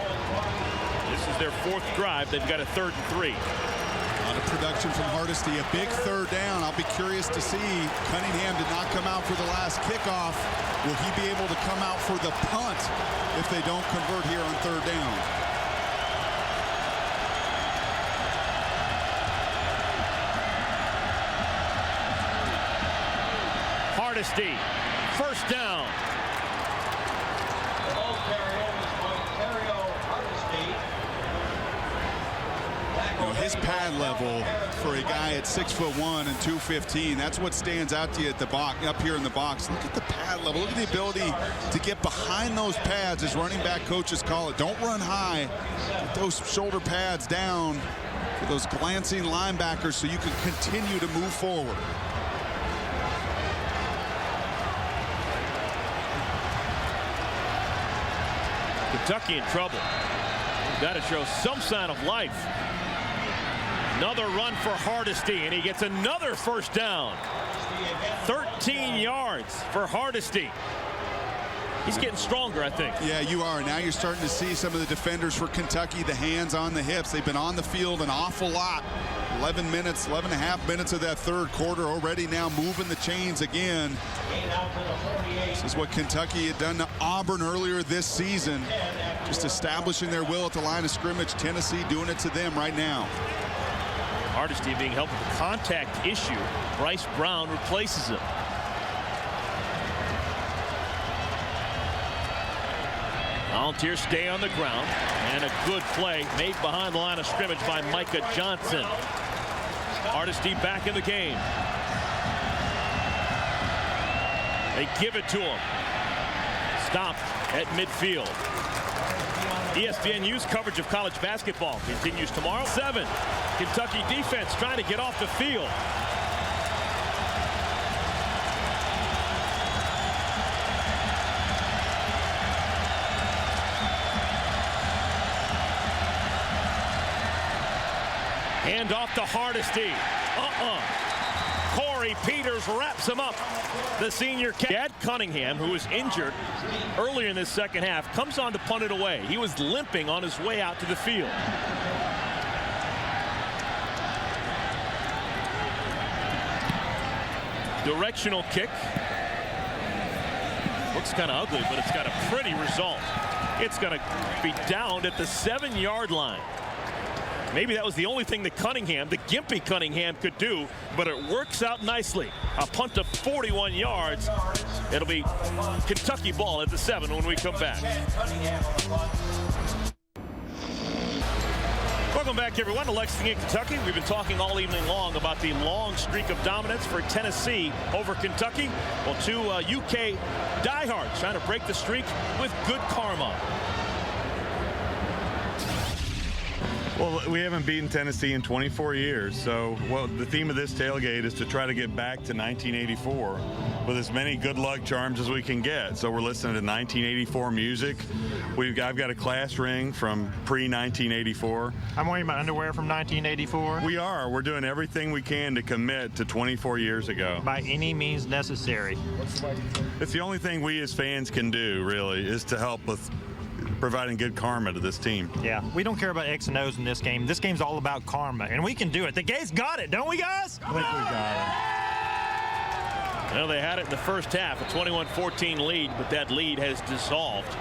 A: This is their 4th drive. They've got a 3rd and 3.
B: A lot of production from Hardesty, a big third down. I'll be curious to see. Cunningham did not come out for the last kickoff. Will he be able to come out for the punt if they don't convert here on third down?
A: Hardesty, first down.
B: You know, his pad level for a guy at 6'1" and 215, that's what stands out to you at the box, up here in the box. Look at the pad level. Look at the ability to get behind those pads, as running back coaches call it. Don't run high. Get those shoulder pads down for those glancing linebackers so you can continue to move forward.
A: Kentucky in trouble. Got to show some sign of life. Another run for Hardesty, and he gets another first down. 13 yards for Hardesty. He's getting stronger, I think.
B: Yeah, you are. Now you're starting to see some of the defenders for Kentucky, the hands on the hips. They've been on the field an awful lot. 11 minutes, 11 and a half minutes of that third quarter already, now moving the chains again. This is what Kentucky had done to Auburn earlier this season, just establishing their will at the line of scrimmage. Tennessee doing it to them right now.
A: Hardesty being helped with a contact issue. Bryce Brown replaces him. Volunteers stay on the ground, and a good play made behind the line of scrimmage by Micah Johnson. Hardesty back in the game. They give it to him. Stopped at midfield. ESPNU's coverage of college basketball continues tomorrow. 7. Kentucky defense trying to get off the field. Hand off to Hardesty. Corey Peters wraps him up. The senior Chad Cunningham, who was injured earlier in this second half, comes on to punt it away. He was limping on his way out to the field. Directional kick. Looks kind of ugly, but it's got a pretty result. It's going to be downed at the 7-yard line. Maybe that was the only thing that Cunningham, the gimpy Cunningham, could do, but it works out nicely. A punt of 41 yards. It'll be Kentucky ball at the 7 when we come back. Welcome back, everyone, to Lexington, Kentucky. We've been talking all evening long about the long streak of dominance for Tennessee over Kentucky. Well, 2 UK diehards trying to break the streak with good karma.
H: Well, we haven't beaten Tennessee in 24 years, so the theme of this tailgate is to try to get back to 1984 with as many good luck charms as we can get. So we're listening to 1984 music. I've got a class ring from pre-1984.
I: I'm wearing my underwear from 1984.
H: We are. We're doing everything we can to commit to 24 years ago.
I: By any means necessary.
H: It's the only thing we as fans can do, really, is to help with providing good karma to this team.
I: Yeah, we don't care about X and O's in this game. This game's all about karma, and we can do it. The Gays got it, don't we, guys?
H: I think we got
A: it. Well, they had it in the first half, a 21-14 lead, but that lead has dissolved.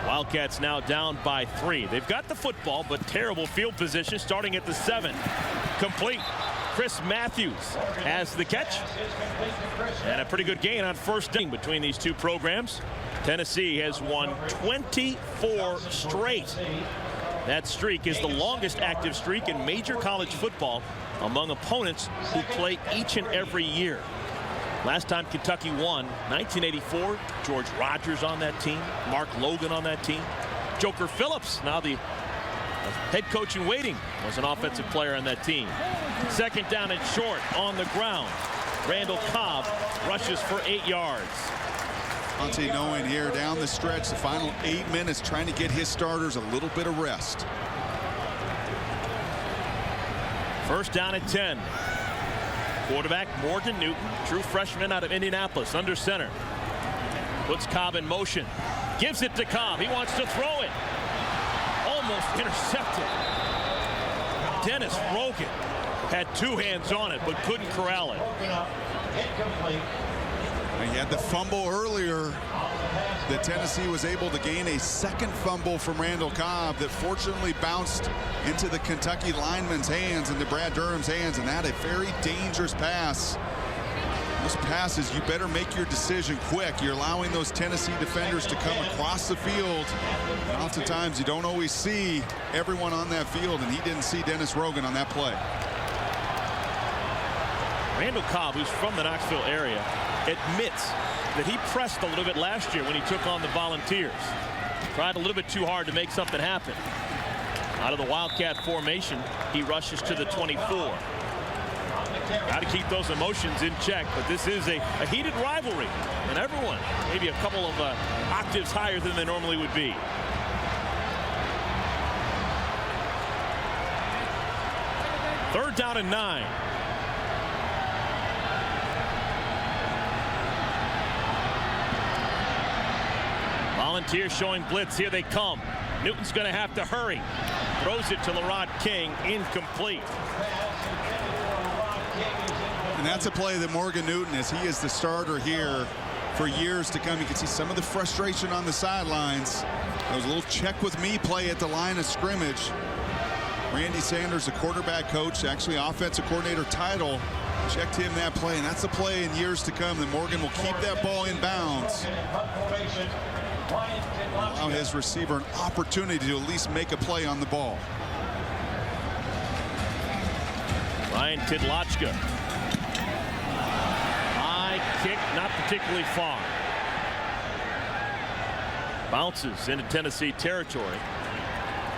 A: Wildcats now down by 3. They've got the football, but terrible field position starting at the 7. Complete. Chris Matthews has the catch. And a pretty good gain on first down between these two programs. Tennessee has won 24 straight. That streak is the longest active streak in major college football among opponents who play each and every year. Last time Kentucky won, 1984, George Rogers on that team, Mark Logan on that team. Joker Phillips, now the head coach in waiting, was an offensive player on that team. Second down and short on the ground. Randall Cobb rushes for 8 yards.
B: Monte knowing here down the stretch, the final 8 minutes, trying to get his starters a little bit of rest.
A: First down at 10. Quarterback Morgan Newton, true freshman out of Indianapolis, under center. Puts Cobb in motion. Gives it to Cobb. He wants to throw it. Almost intercepted. Dennis Rogan had 2 hands on it, but couldn't corral it.
B: He had the fumble earlier that Tennessee was able to gain a second fumble from Randall Cobb that fortunately bounced into the Kentucky lineman's hands, into Brad Durham's hands, and that a very dangerous pass. Those passes, you better make your decision quick. You're allowing those Tennessee defenders to come across the field. And oftentimes you don't always see everyone on that field, and he didn't see Dennis Rogan on that play.
A: Randall Cobb, who's from the Knoxville area, admits that he pressed a little bit last year when he took on the Volunteers. Tried a little bit too hard to make something happen. Out of the Wildcat formation, he rushes to the 24. Got to keep those emotions in check, but this is a heated rivalry, and everyone maybe a couple of octaves higher than they normally would be. Third down and 9. Volunteers showing blitz. Here they come. Newton's going to have to hurry. Throws it to Lerod King. Incomplete.
B: And that's a play that Morgan Newton, as he is the starter here for years to come. You can see some of the frustration on the sidelines. There was a little check with me play at the line of scrimmage. Randy Sanders, the quarterback coach, actually offensive coordinator title, checked him that play, and that's a play in years to come that Morgan will keep that ball in bounds. Allow his receiver an opportunity to at least make a play on the ball.
A: Ryan Tidlochka. High kick, not particularly far. Bounces into Tennessee territory.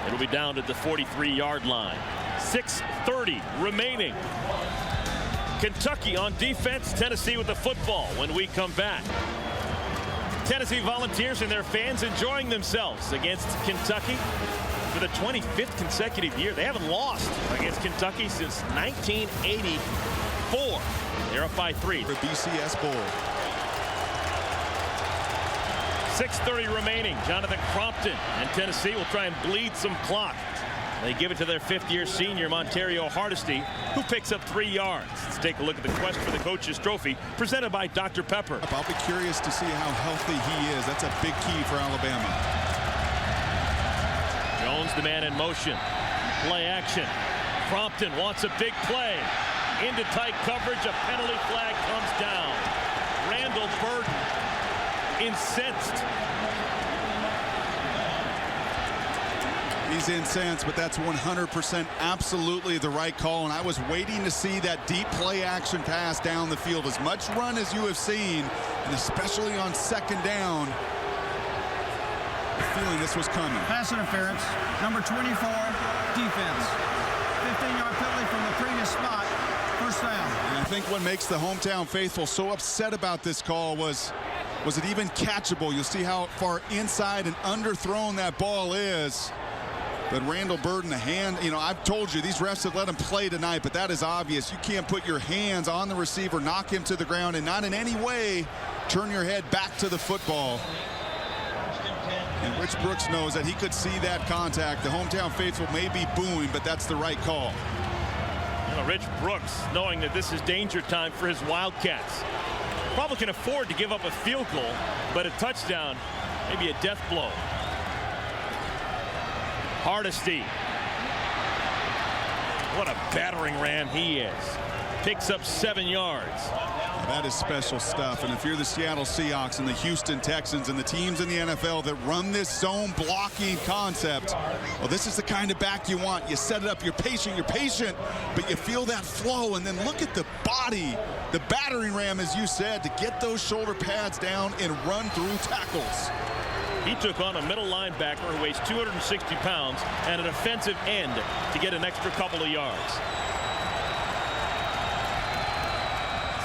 A: It'll be down to the 43-yard line. 6:30 remaining. Kentucky on defense, Tennessee with the football when we come back. Tennessee Volunteers and their fans enjoying themselves against Kentucky for the 25th consecutive year. They haven't lost against Kentucky since 1984. They're up by 3.
B: The BCS Bowl.
A: 6:30 remaining. Jonathan Crompton and Tennessee will try and bleed some clock. They give it to their 5th-year senior, Montario Hardesty, who picks up 3 yards. Let's take a look at the quest for the coach's trophy, presented by Dr. Pepper.
B: I'll be curious to see how healthy he is. That's a big key for Alabama.
A: Jones, the man in motion. Play action. Crompton wants a big play. Into tight coverage, a penalty flag comes down. Randall Burden incensed.
B: He's incensed, but that's 100% absolutely the right call. And I was waiting to see that deep play action pass down the field. As much run as you have seen, and especially on 2nd down, feeling this was coming.
D: Pass interference, number 24, defense. 15-yard penalty from the previous spot, first down.
B: And I think what makes the hometown faithful so upset about this call was it even catchable? You'll see how far inside and underthrown that ball is. But Randall Burden, the hand, I've told you, these refs have let him play tonight, but that is obvious. You can't put your hands on the receiver, knock him to the ground, and not in any way turn your head back to the football. And Rich Brooks knows that he could see that contact. The hometown faithful may be booing, but that's the right call.
A: Rich Brooks, knowing that this is danger time for his Wildcats, probably can afford to give up a field goal, but a touchdown, maybe a death blow. Hardesty. What a battering ram he is. Picks up 7 yards.
B: That is special stuff. And if you're the Seattle Seahawks and the Houston Texans and the teams in the NFL that run this zone blocking concept, well, this is the kind of back you want. You set it up, you're patient, but you feel that flow. And then look at the body, the battering ram, as you said, to get those shoulder pads down and run through tackles.
A: He took on a middle linebacker who weighs 260 pounds and an offensive end to get an extra couple of yards.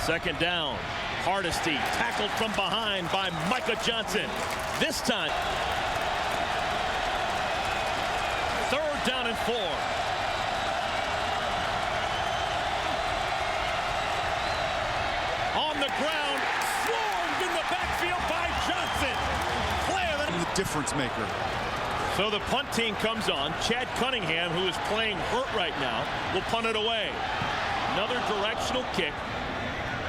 A: 2nd down. Hardesty tackled from behind by Micah Johnson. This time, 3rd down and 4. On the ground, swarmed in the backfield by Johnson.
B: The difference maker.
A: So the punt team comes on. Chad Cunningham, who is playing hurt right now, will punt it away. Another directional kick.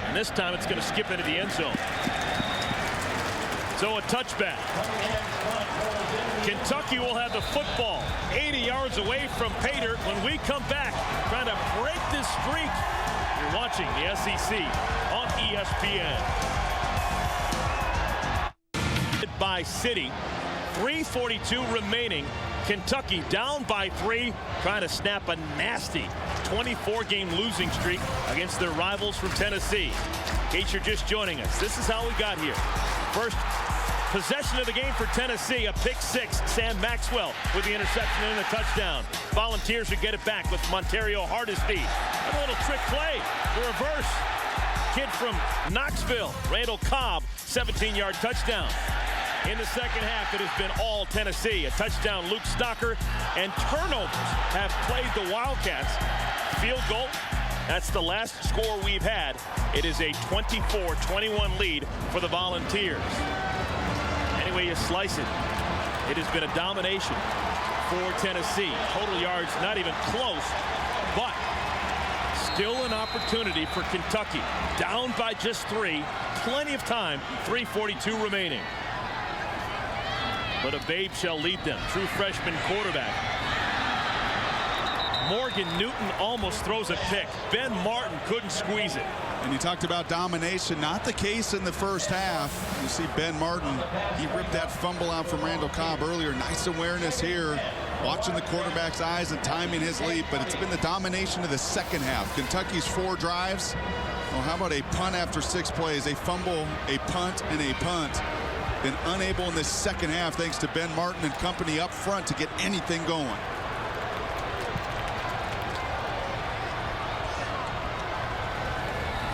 A: And this time it's going to skip into the end zone. So a touchback. Kentucky will have the football 80 yards away from Pater when we come back, trying to break this streak. You're watching the SEC on ESPN. By City. 3:42 remaining. Kentucky down by 3, trying to snap a nasty 24-game losing streak against their rivals from Tennessee. In case you're just joining us, this is how we got here. First possession of the game for Tennessee, a pick 6. Sam Maxwell with the interception and the touchdown. Volunteers would get it back with Montario Hardesty. A little trick play, the reverse. Kid from Knoxville, Randall Cobb, 17-yard touchdown. In the second half, it has been all Tennessee. A touchdown, Luke Stocker, and turnovers have played the Wildcats. Field goal, that's the last score we've had. It is a 24-21 lead for the Volunteers. Any way you slice it, it has been a domination for Tennessee. Total yards not even close, but still an opportunity for Kentucky. Down by just 3, plenty of time, 3:42 remaining. But a babe shall lead them. True freshman quarterback. Morgan Newton almost throws a pick. Ben Martin couldn't squeeze it.
B: And you talked about domination. Not the case in the first half. You see Ben Martin, he ripped that fumble out from Randall Cobb earlier. Nice awareness here. Watching the quarterback's eyes and timing his leap. But it's been the domination of the second half. Kentucky's 4 drives. Well, how about a punt after 6 plays? A fumble, a punt, and a punt. been unable in this second half, thanks to Ben Martin and company up front, to get anything going.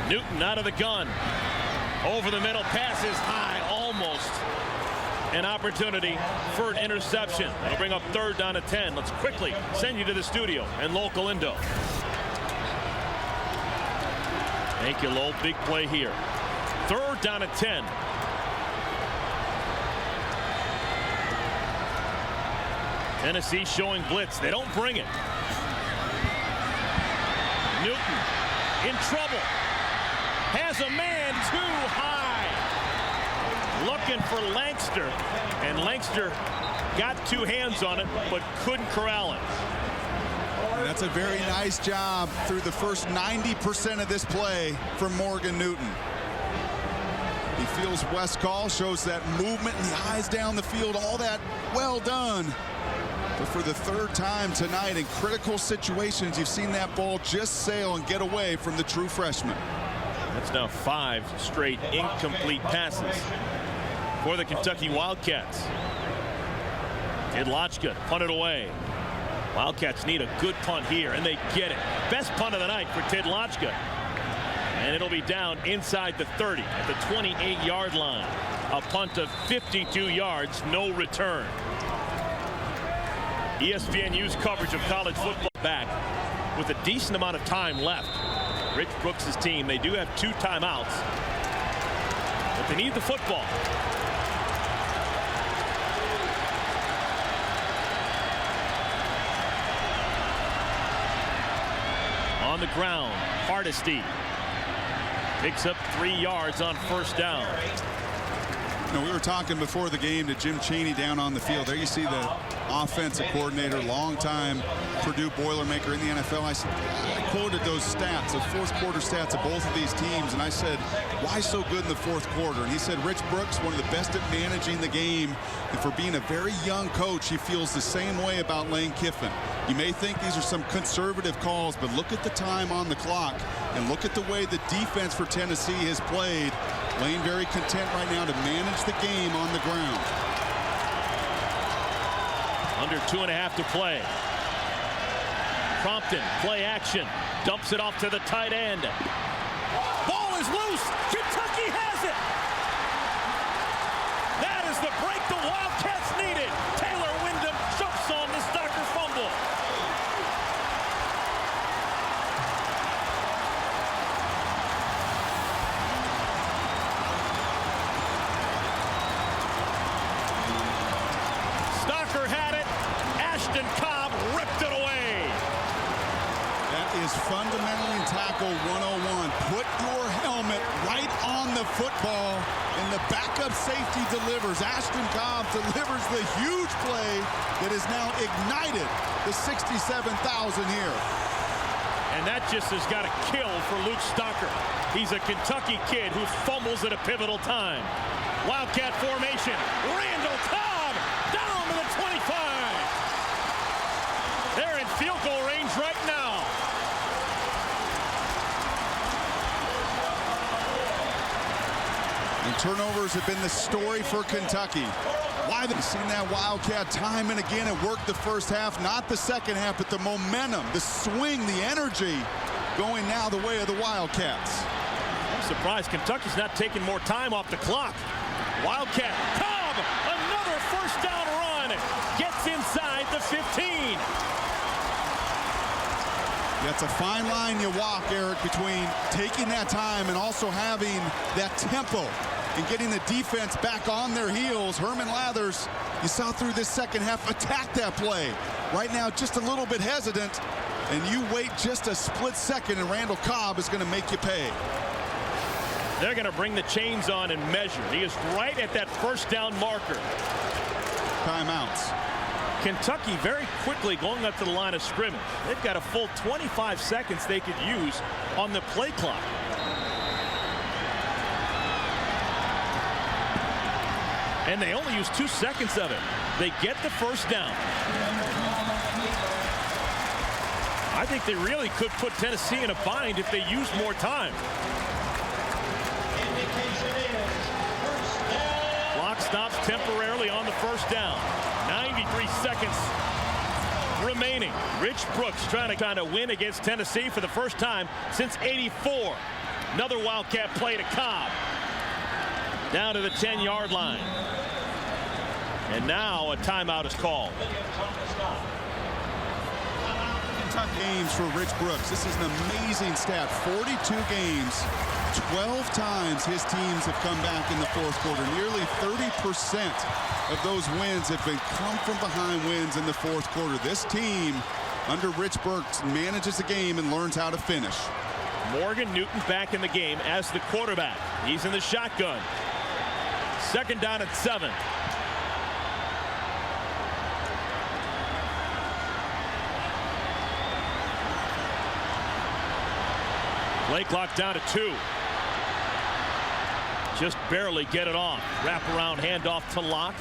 A: Newton out of the gun. Over the middle, passes high, almost an opportunity for an interception. That'll bring up 3rd down and 10. Let's quickly send you to the studio and local Indo. Thank you, Lowell. Big play here. 3rd down and 10. Tennessee showing blitz. They don't bring it. Newton in trouble. Has a man too high. Looking for Lankster. And Lankster got 2 hands on it, but couldn't corral it.
B: That's a very nice job through the first 90% of this play from Morgan Newton. He feels West call, shows that movement and the eyes down the field, all that well done. But for the 3rd time tonight in critical situations, you've seen that ball just sail and get away from the true freshman.
A: That's now 5 straight incomplete passes for the Kentucky Wildcats. Tidlochka punted away. Wildcats need a good punt here, and they get it. Best punt of the night for Tidlochka. And it'll be down inside the 30 at the 28-yard line. A punt of 52 yards, no return. ESPNU's coverage of college football back with a decent amount of time left. Rich Brooks' team, they do have 2 timeouts, but they need the football. On the ground, Hardesty picks up 3 yards on 1st down.
B: You know, we were talking before the game to Jim Chaney down on the field. There you see the offensive coordinator, longtime Purdue Boilermaker in the NFL. I quoted those stats, the 4th quarter stats of both of these teams, and I said, why so good in the 4th quarter? And he said, Rich Brooks, one of the best at managing the game, and for being a very young coach, he feels the same way about Lane Kiffin. You may think these are some conservative calls, but look at the time on the clock and look at the way the defense for Tennessee has played. Lane very content right now to manage the game on the ground.
A: Under 2.5 to play. Crompton, play action, dumps it off to the tight end. Ball is loose. Kentucky has it. That is the break the Wildcats needed. Taylor Wyndham jumps on the Stocker fumble. Stocker had it. Ashton Cobb ripped it away.
B: That is fundamentally tackle 101. Put your helmet right on the football, and the backup safety delivers. Ashton Cobb delivers the huge play that has now ignited the 67,000 here.
A: And that just has got to kill for Luke Stocker. He's a Kentucky kid who fumbles at a pivotal time. Wildcat formation. Randall Cobb down to the 25. They're in field goal range right now.
B: And turnovers have been the story for Kentucky. Why they've seen that Wildcat time and again. It worked the first half, not the second half, but the momentum, the swing, the energy going now the way of the Wildcats.
A: I'm surprised Kentucky's not taking more time off the clock. Wildcat, Cobb, another 1st down run, gets inside the 15.
B: That's a fine line you walk, Eric, between taking that time and also having that tempo and getting the defense back on their heels. Herman Lathers, you saw through this second half, attack that play. Right now, just a little bit hesitant, and you wait just a split second, and Randall Cobb is going to make you pay.
A: They're going to bring the chains on and measure. He is right at that 1st down marker.
B: Timeouts.
A: Kentucky very quickly going up to the line of scrimmage. They've got a full 25 seconds they could use on the play clock. And they only use 2 seconds of it. They get the 1st down. I think they really could put Tennessee in a bind if they use more time. Clock stops temporarily on the first down. 93 seconds remaining. Rich Brooks trying to kind of win against Tennessee for the first time since '84. Another Wildcat play to Cobb. Down to the 10-yard line. And now a timeout is called.
B: Games for Rich Brooks. This is an amazing stat. 42 games, 12 times his teams have come back in the fourth quarter. Nearly 30% of those wins have been come from behind wins in the fourth quarter. This team under Rich Brooks manages the game and learns how to finish.
A: Morgan Newton back in the game as the quarterback. He's in the shotgun. Second down at 7. Play clock down to 2. Just barely get it off. Wraparound handoff to Locke.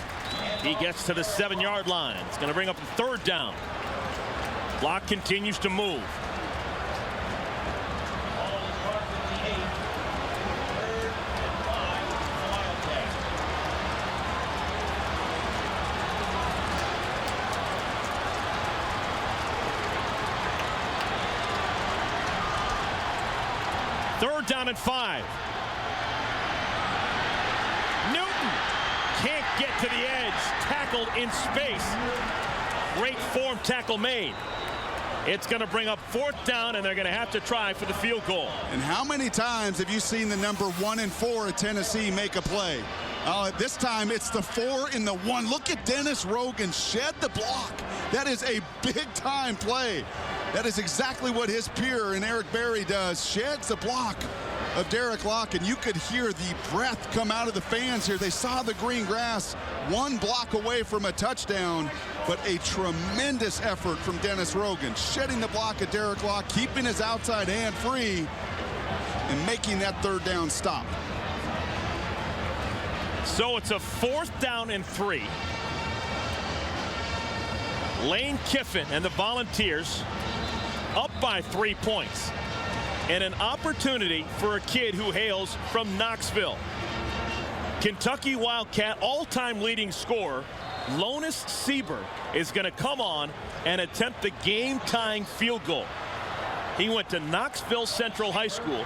A: He gets to the 7-yard line. It's going to bring up a third down. Locke continues to move. Third down and 5. Newton can't get to the edge. Tackled in space. Great form tackle made. It's going to bring up fourth down, and they're going to have to try for the field goal.
B: And how many times have you seen the number 1 and 4 at Tennessee make a play? This time it's the 4 and the 1. Look at Dennis Rogan shed the block. That is a big-time play. That is exactly what his peer and Eric Berry does. Sheds the block of Derek Locke, and you could hear the breath come out of the fans here. They saw the green grass, one block away from a touchdown, but a tremendous effort from Dennis Rogan, shedding the block of Derek Locke, keeping his outside hand free, and making that third down stop.
A: So it's a fourth down and 3. Lane Kiffin and the Volunteers up by 3 points, and an opportunity for a kid who hails from Knoxville. Kentucky Wildcat all-time leading scorer Lonis Sieber is going to come on and attempt the game-tying field goal. He went to Knoxville Central High School,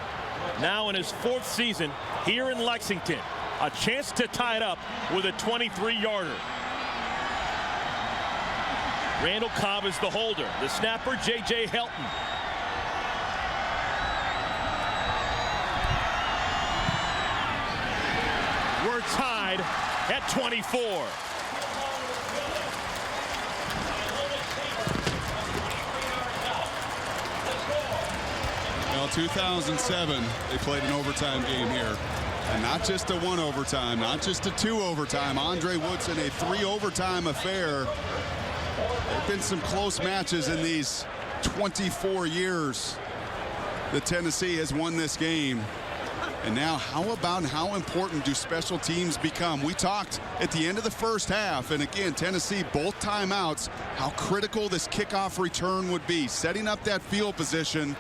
A: now in his 4th season here in Lexington. A chance to tie it up with a 23-yarder. Randall Cobb is the holder. The snapper, J.J. Helton. We're tied at 24.
B: Well, 2007, they played an overtime game here. And not just a 1 overtime, not just a 2 overtime. Andre Woodson, a 3 overtime affair. There have been some close matches in these 24 years that Tennessee has won this game. And now, how about how important do special teams become? We talked at the end of the first half, and again, Tennessee, both timeouts, how critical this kickoff return would be. Setting up that field position.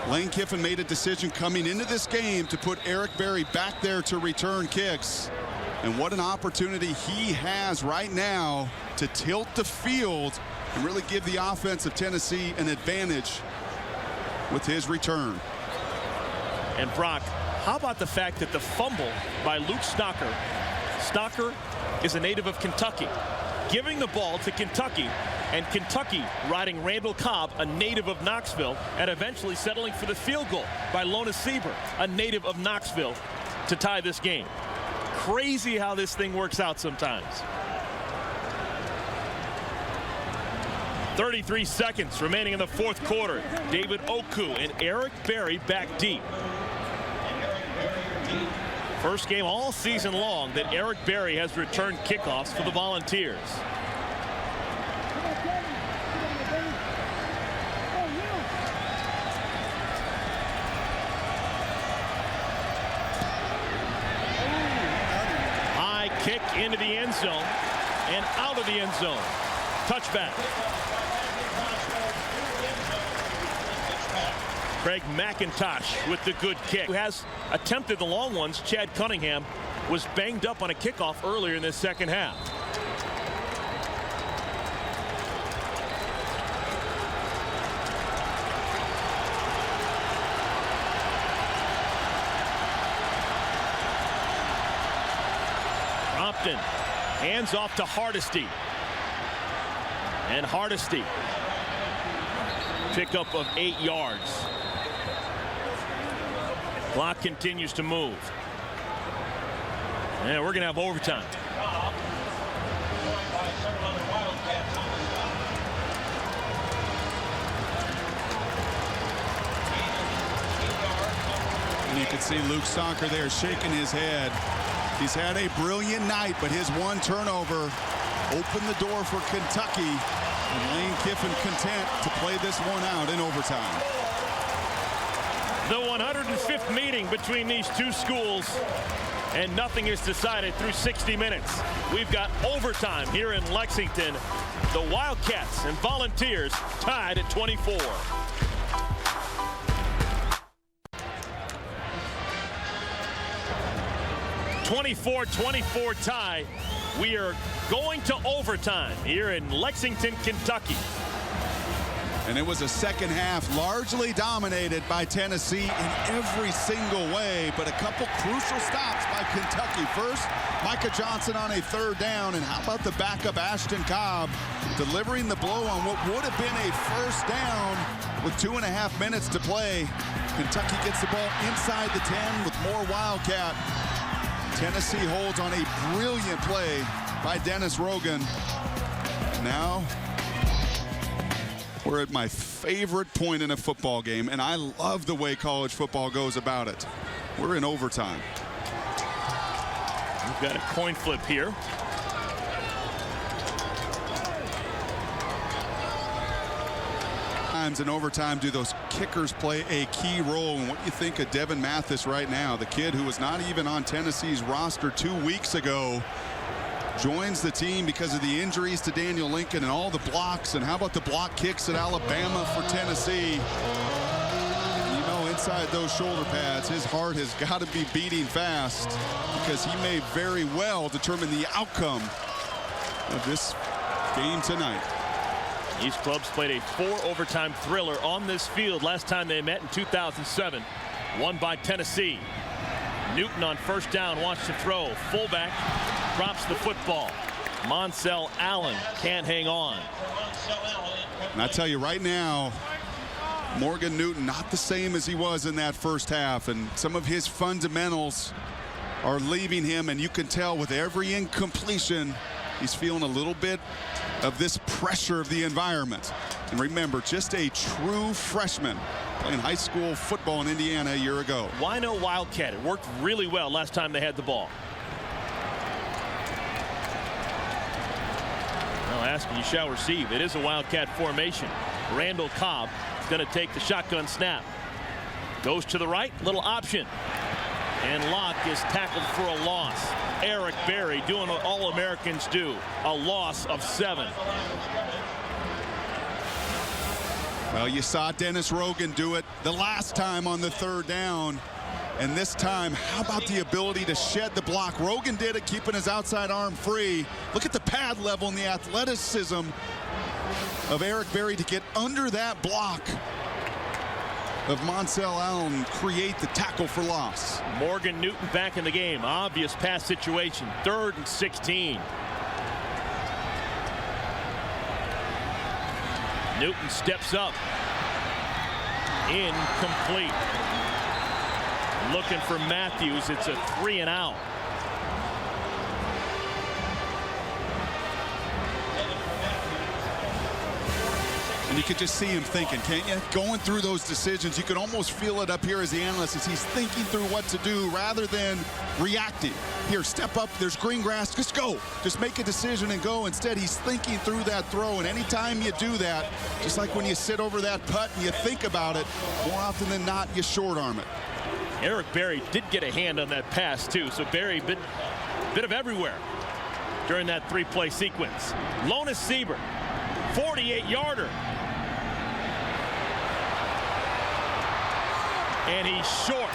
B: Lane Kiffin made a decision coming into this game to put Eric Berry back there to return kicks. And what an opportunity he has right now to tilt the field and really give the offense of Tennessee an advantage with his return.
A: And Brock, how about the fact that the fumble by Luke Stocker? Stocker is a native of Kentucky, giving the ball to Kentucky, and Kentucky riding Randall Cobb, a native of Knoxville, and eventually settling for the field goal by Lonis Sieber, a native of Knoxville, to tie this game. Crazy how this thing works out sometimes. 33 seconds remaining in the fourth quarter. David Oku and Eric Berry back deep. First game all season long that Eric Berry has returned kickoffs for the Volunteers. High kick into the end zone and out of the end zone. Touchback. Craig McIntosh with the good kick. Who has attempted the long ones. Chad Cunningham was banged up on a kickoff earlier in this second half. Compton hands off to Hardesty. And Hardesty, pickup of 8 yards. Clock continues to move. And we're going to have overtime.
B: And you can see Luke Sonker there shaking his head. He's had a brilliant night, but his one turnover opened the door for Kentucky. And Lane Kiffin content to play this one out in overtime.
A: The 105th meeting between these two schools, and nothing is decided through 60 minutes. We've got overtime here in Lexington. The Wildcats and Volunteers tied at 24. .24 tie. We are going to overtime here in Lexington, Kentucky.
B: And it was a second half largely dominated by Tennessee in every single way, but a couple crucial stops by Kentucky. First, Micah Johnson on a third down, and how about the backup Ashton Cobb delivering the blow on what would have been a first down with 2.5 minutes to play. Kentucky gets the ball inside the 10 with more Wildcat. Tennessee holds on a brilliant play by Dennis Rogan. Now we're at my favorite point in a football game, and I love the way college football goes about it. We're in overtime.
A: We've got a coin flip here.
B: In overtime, do those kickers play a key role? And what you think of Devin Mathis right now, the kid who was not even on Tennessee's roster 2 weeks ago, joins the team because of the injuries to Daniel Lincoln and all the blocks. And how about the block kicks at Alabama for Tennessee? You know, inside those shoulder pads, his heart has got to be beating fast, because he may very well determine the outcome of this game tonight.
A: These clubs played a 4-overtime thriller on this field last time they met in 2007. Won by Tennessee. Newton on first down wants to throw. Fullback drops the football. Monsell Allen can't hang on.
B: And I tell you right now, Morgan Newton not the same as he was in that first half, and some of his fundamentals are leaving him, and you can tell with every incompletion he's feeling a little bit of this pressure of the environment. And remember, just a true freshman playing high school football in Indiana a year ago.
A: Why no Wildcat? It worked really well last time they had the ball. Well, asking you shall receive. It is a Wildcat formation. Randall Cobb is going to take the shotgun snap. Goes to the right, little option. And Locke is tackled for a loss. Eric Berry doing what all Americans do, a loss of 7.
B: Well, you saw Dennis Rogan do it the last time on the third down. And this time, how about the ability to shed the block? Rogan did it, keeping his outside arm free. Look at the pad level and the athleticism of Eric Berry to get under that block of Monsell Allen, create the tackle for loss.
A: Morgan Newton back in the game. Obvious pass situation. 3rd and 16. Newton steps up. Incomplete. Looking for Matthews. It's a 3 and out.
B: And you could just see him thinking, can't you? Going through those decisions, you can almost feel it up here as the analyst as he's thinking through what to do rather than reacting. Here, step up, there's green grass, just go. Just make a decision and go. Instead, he's thinking through that throw, and anytime you do that, just like when you sit over that putt and you think about it, more often than not, you short arm it.
A: Eric Berry did get a hand on that pass, too, so Berry bit of everywhere during that 3-play sequence. Lonis Siebert, 48-yarder. And he's short.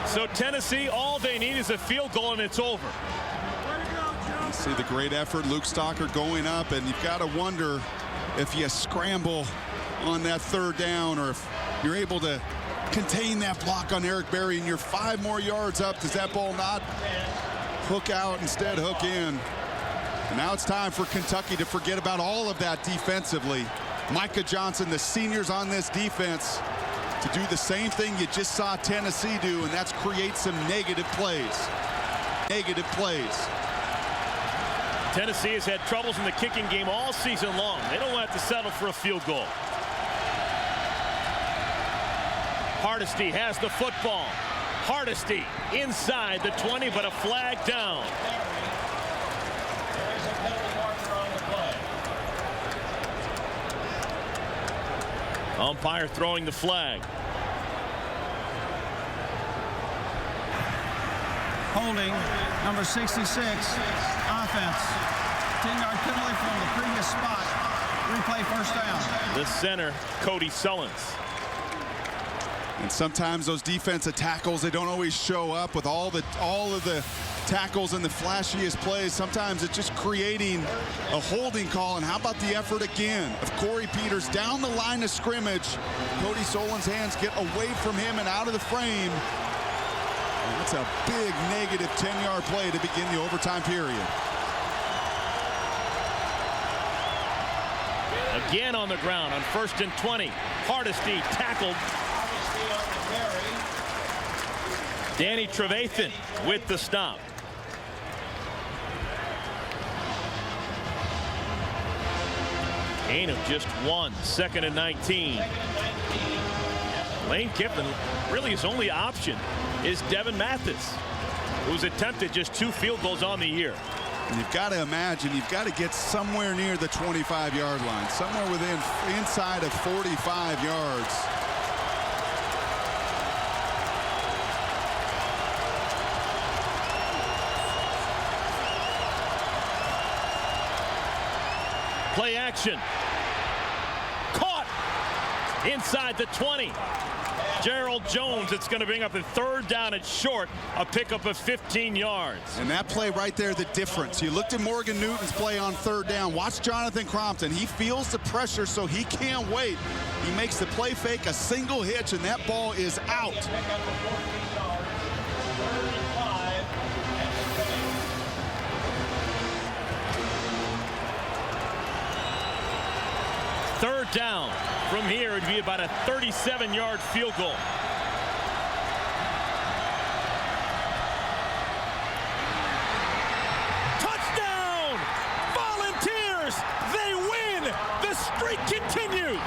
A: So Tennessee, all they need is a field goal and it's over.
B: You see the great effort, Luke Stocker going up, and you've got to wonder if you scramble on that third down or if you're able to contain that block on Eric Berry and you're 5 more yards up. Does that ball not hook out, instead hook in? And now it's time for Kentucky to forget about all of that defensively. Micah Johnson, the seniors on this defense, to do the same thing you just saw Tennessee do, and that's create some negative plays. Negative plays.
A: Tennessee has had troubles in the kicking game all season long. They don't have to settle for a field goal. Hardesty has the football. Hardesty inside the 20, but a flag down.
C: There is a penalty marker on the play.
A: Umpire throwing the flag.
D: Holding, number 66, offense. 10-yard penalty from the previous spot. Replay first down.
A: The center, Cody Sullins.
B: And sometimes those defensive tackles, they don't always show up with all of the tackles and the flashiest plays. Sometimes it's just creating a holding call. And how about the effort again of Corey Peters down the line of scrimmage? Cody Sullins' hands get away from him and out of the frame. And that's a big negative 10-yard play to begin the overtime period.
A: Again on the ground on 1st and 20. Hardesty tackled. Danny Trevathan with the stop. Gain of just 1, 2nd and 19. Lane Kiffin, really his only option is Devin Mathis, who's attempted just 2 field goals on the year.
B: And you've got to imagine, you've got to get somewhere near the 25-yard line, somewhere within inside of 45 yards.
A: Play action. Caught inside the 20. Gerald Jones, it's going to bring up a 3rd down and short, a pickup of 15 yards.
B: And that play right there, the difference. You looked at Morgan Newton's play on 3rd down. Watch Jonathan Crompton. He feels the pressure, so he can't wait. He makes the play fake, a single hitch, and that ball is out.
A: Third down. From here, it'd be about a 37-yard field goal. Touchdown! Volunteers! They win! The streak continues!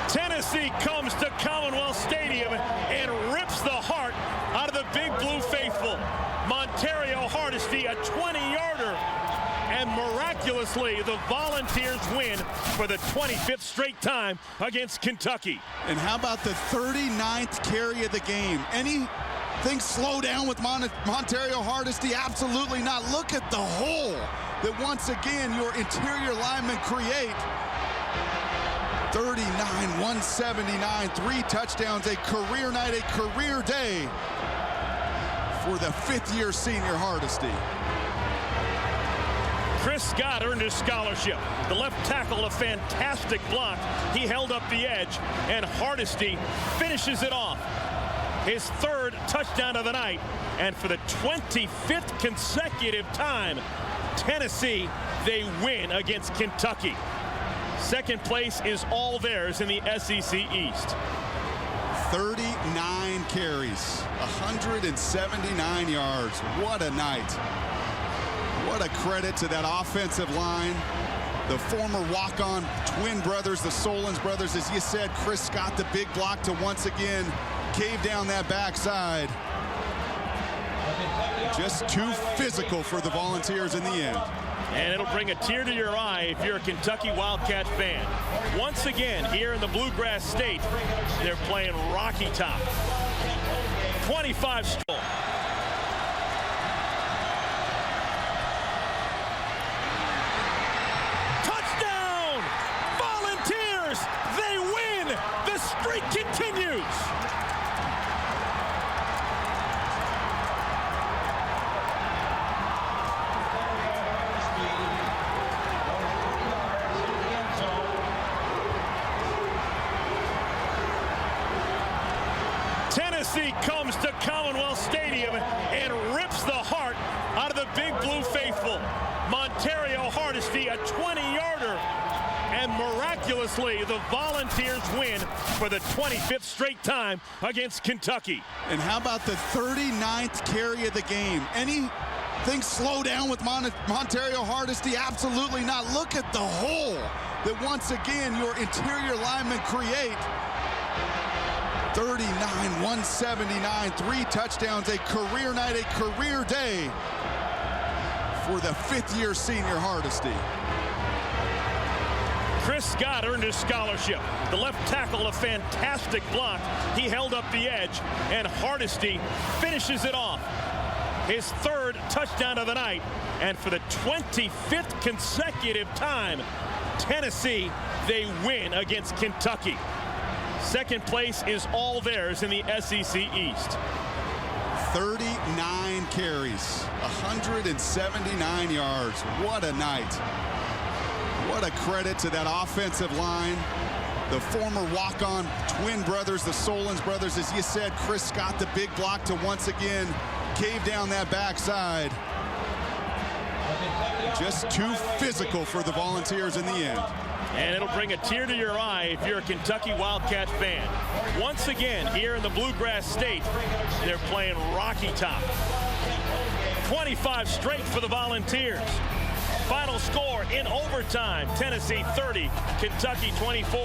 A: Tennessee comes to Commonwealth Stadium and rips the heart out of the Big Blue faithful. Montario Hardesty, a 20-yarder. And miraculously, the Volunteers win for the 25th straight time against Kentucky.
B: And how about the 39th carry of the game? Anything slow down with Montario Hardesty? Absolutely not. Look at the hole that once again your interior linemen create. 39, 179, 3 touchdowns, a career night, a career day for the 5th-year senior Hardesty.
A: Chris Scott earned his scholarship. The left tackle, a fantastic block. He held up the edge, and Hardesty finishes it off. His 3rd touchdown of the night, and for the 25th consecutive time, Tennessee, they win against Kentucky. 2nd place is all theirs in the SEC East.
B: 39 carries, 179 yards. What a night. What a credit to that offensive line. The former walk-on twin brothers, the Solons brothers, as you said, Chris Scott, the big block to once again cave down that backside. Just too physical for the Volunteers in the end.
A: And it'll bring a tear to your eye if you're a Kentucky Wildcat fan. Once again, here in the Bluegrass State, they're playing Rocky Top. 25 still. Touchdown! Volunteers! They win! The streak continues! Tennessee comes to Commonwealth Stadium and rips the heart out of the Big Blue faithful. Montario Hardesty, a 20-yarder. And miraculously, the Volunteers win for the 25th straight time against Kentucky.
B: And how about the 39th carry of the game? Anything slow down with Montario Hardesty? Absolutely not. Look at the hole that once again your interior linemen create. 39, 179, 3 touchdowns, a career night, a career day for the fifth-year senior Hardesty.
A: Chris Scott earned his scholarship. The left tackle, a fantastic block. He held up the edge, and Hardesty finishes it off. His third touchdown of the night, and for the 25th consecutive time, Tennessee, they win against Kentucky. Second place is all theirs in the SEC East.
B: 39 carries, 179 yards. What a night. What a credit to that offensive line. The former walk-on twin brothers, the Solons brothers, as you said, Chris Scott, the big block to once again cave down that backside. Just too physical for the Volunteers in the end.
A: And it'll bring a tear to your eye if you're a Kentucky Wildcat fan. Once again, here in the Bluegrass State, they're playing Rocky Top. 25 straight for the Volunteers. Final score in overtime, Tennessee 30, Kentucky 24.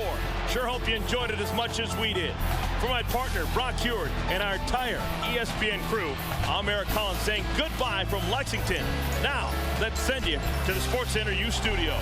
A: Sure hope you enjoyed it as much as we did. For my partner, Brock Heward, and our entire ESPN crew, I'm Eric Collins saying goodbye from Lexington. Now, let's send you to the SportsCenter U studio.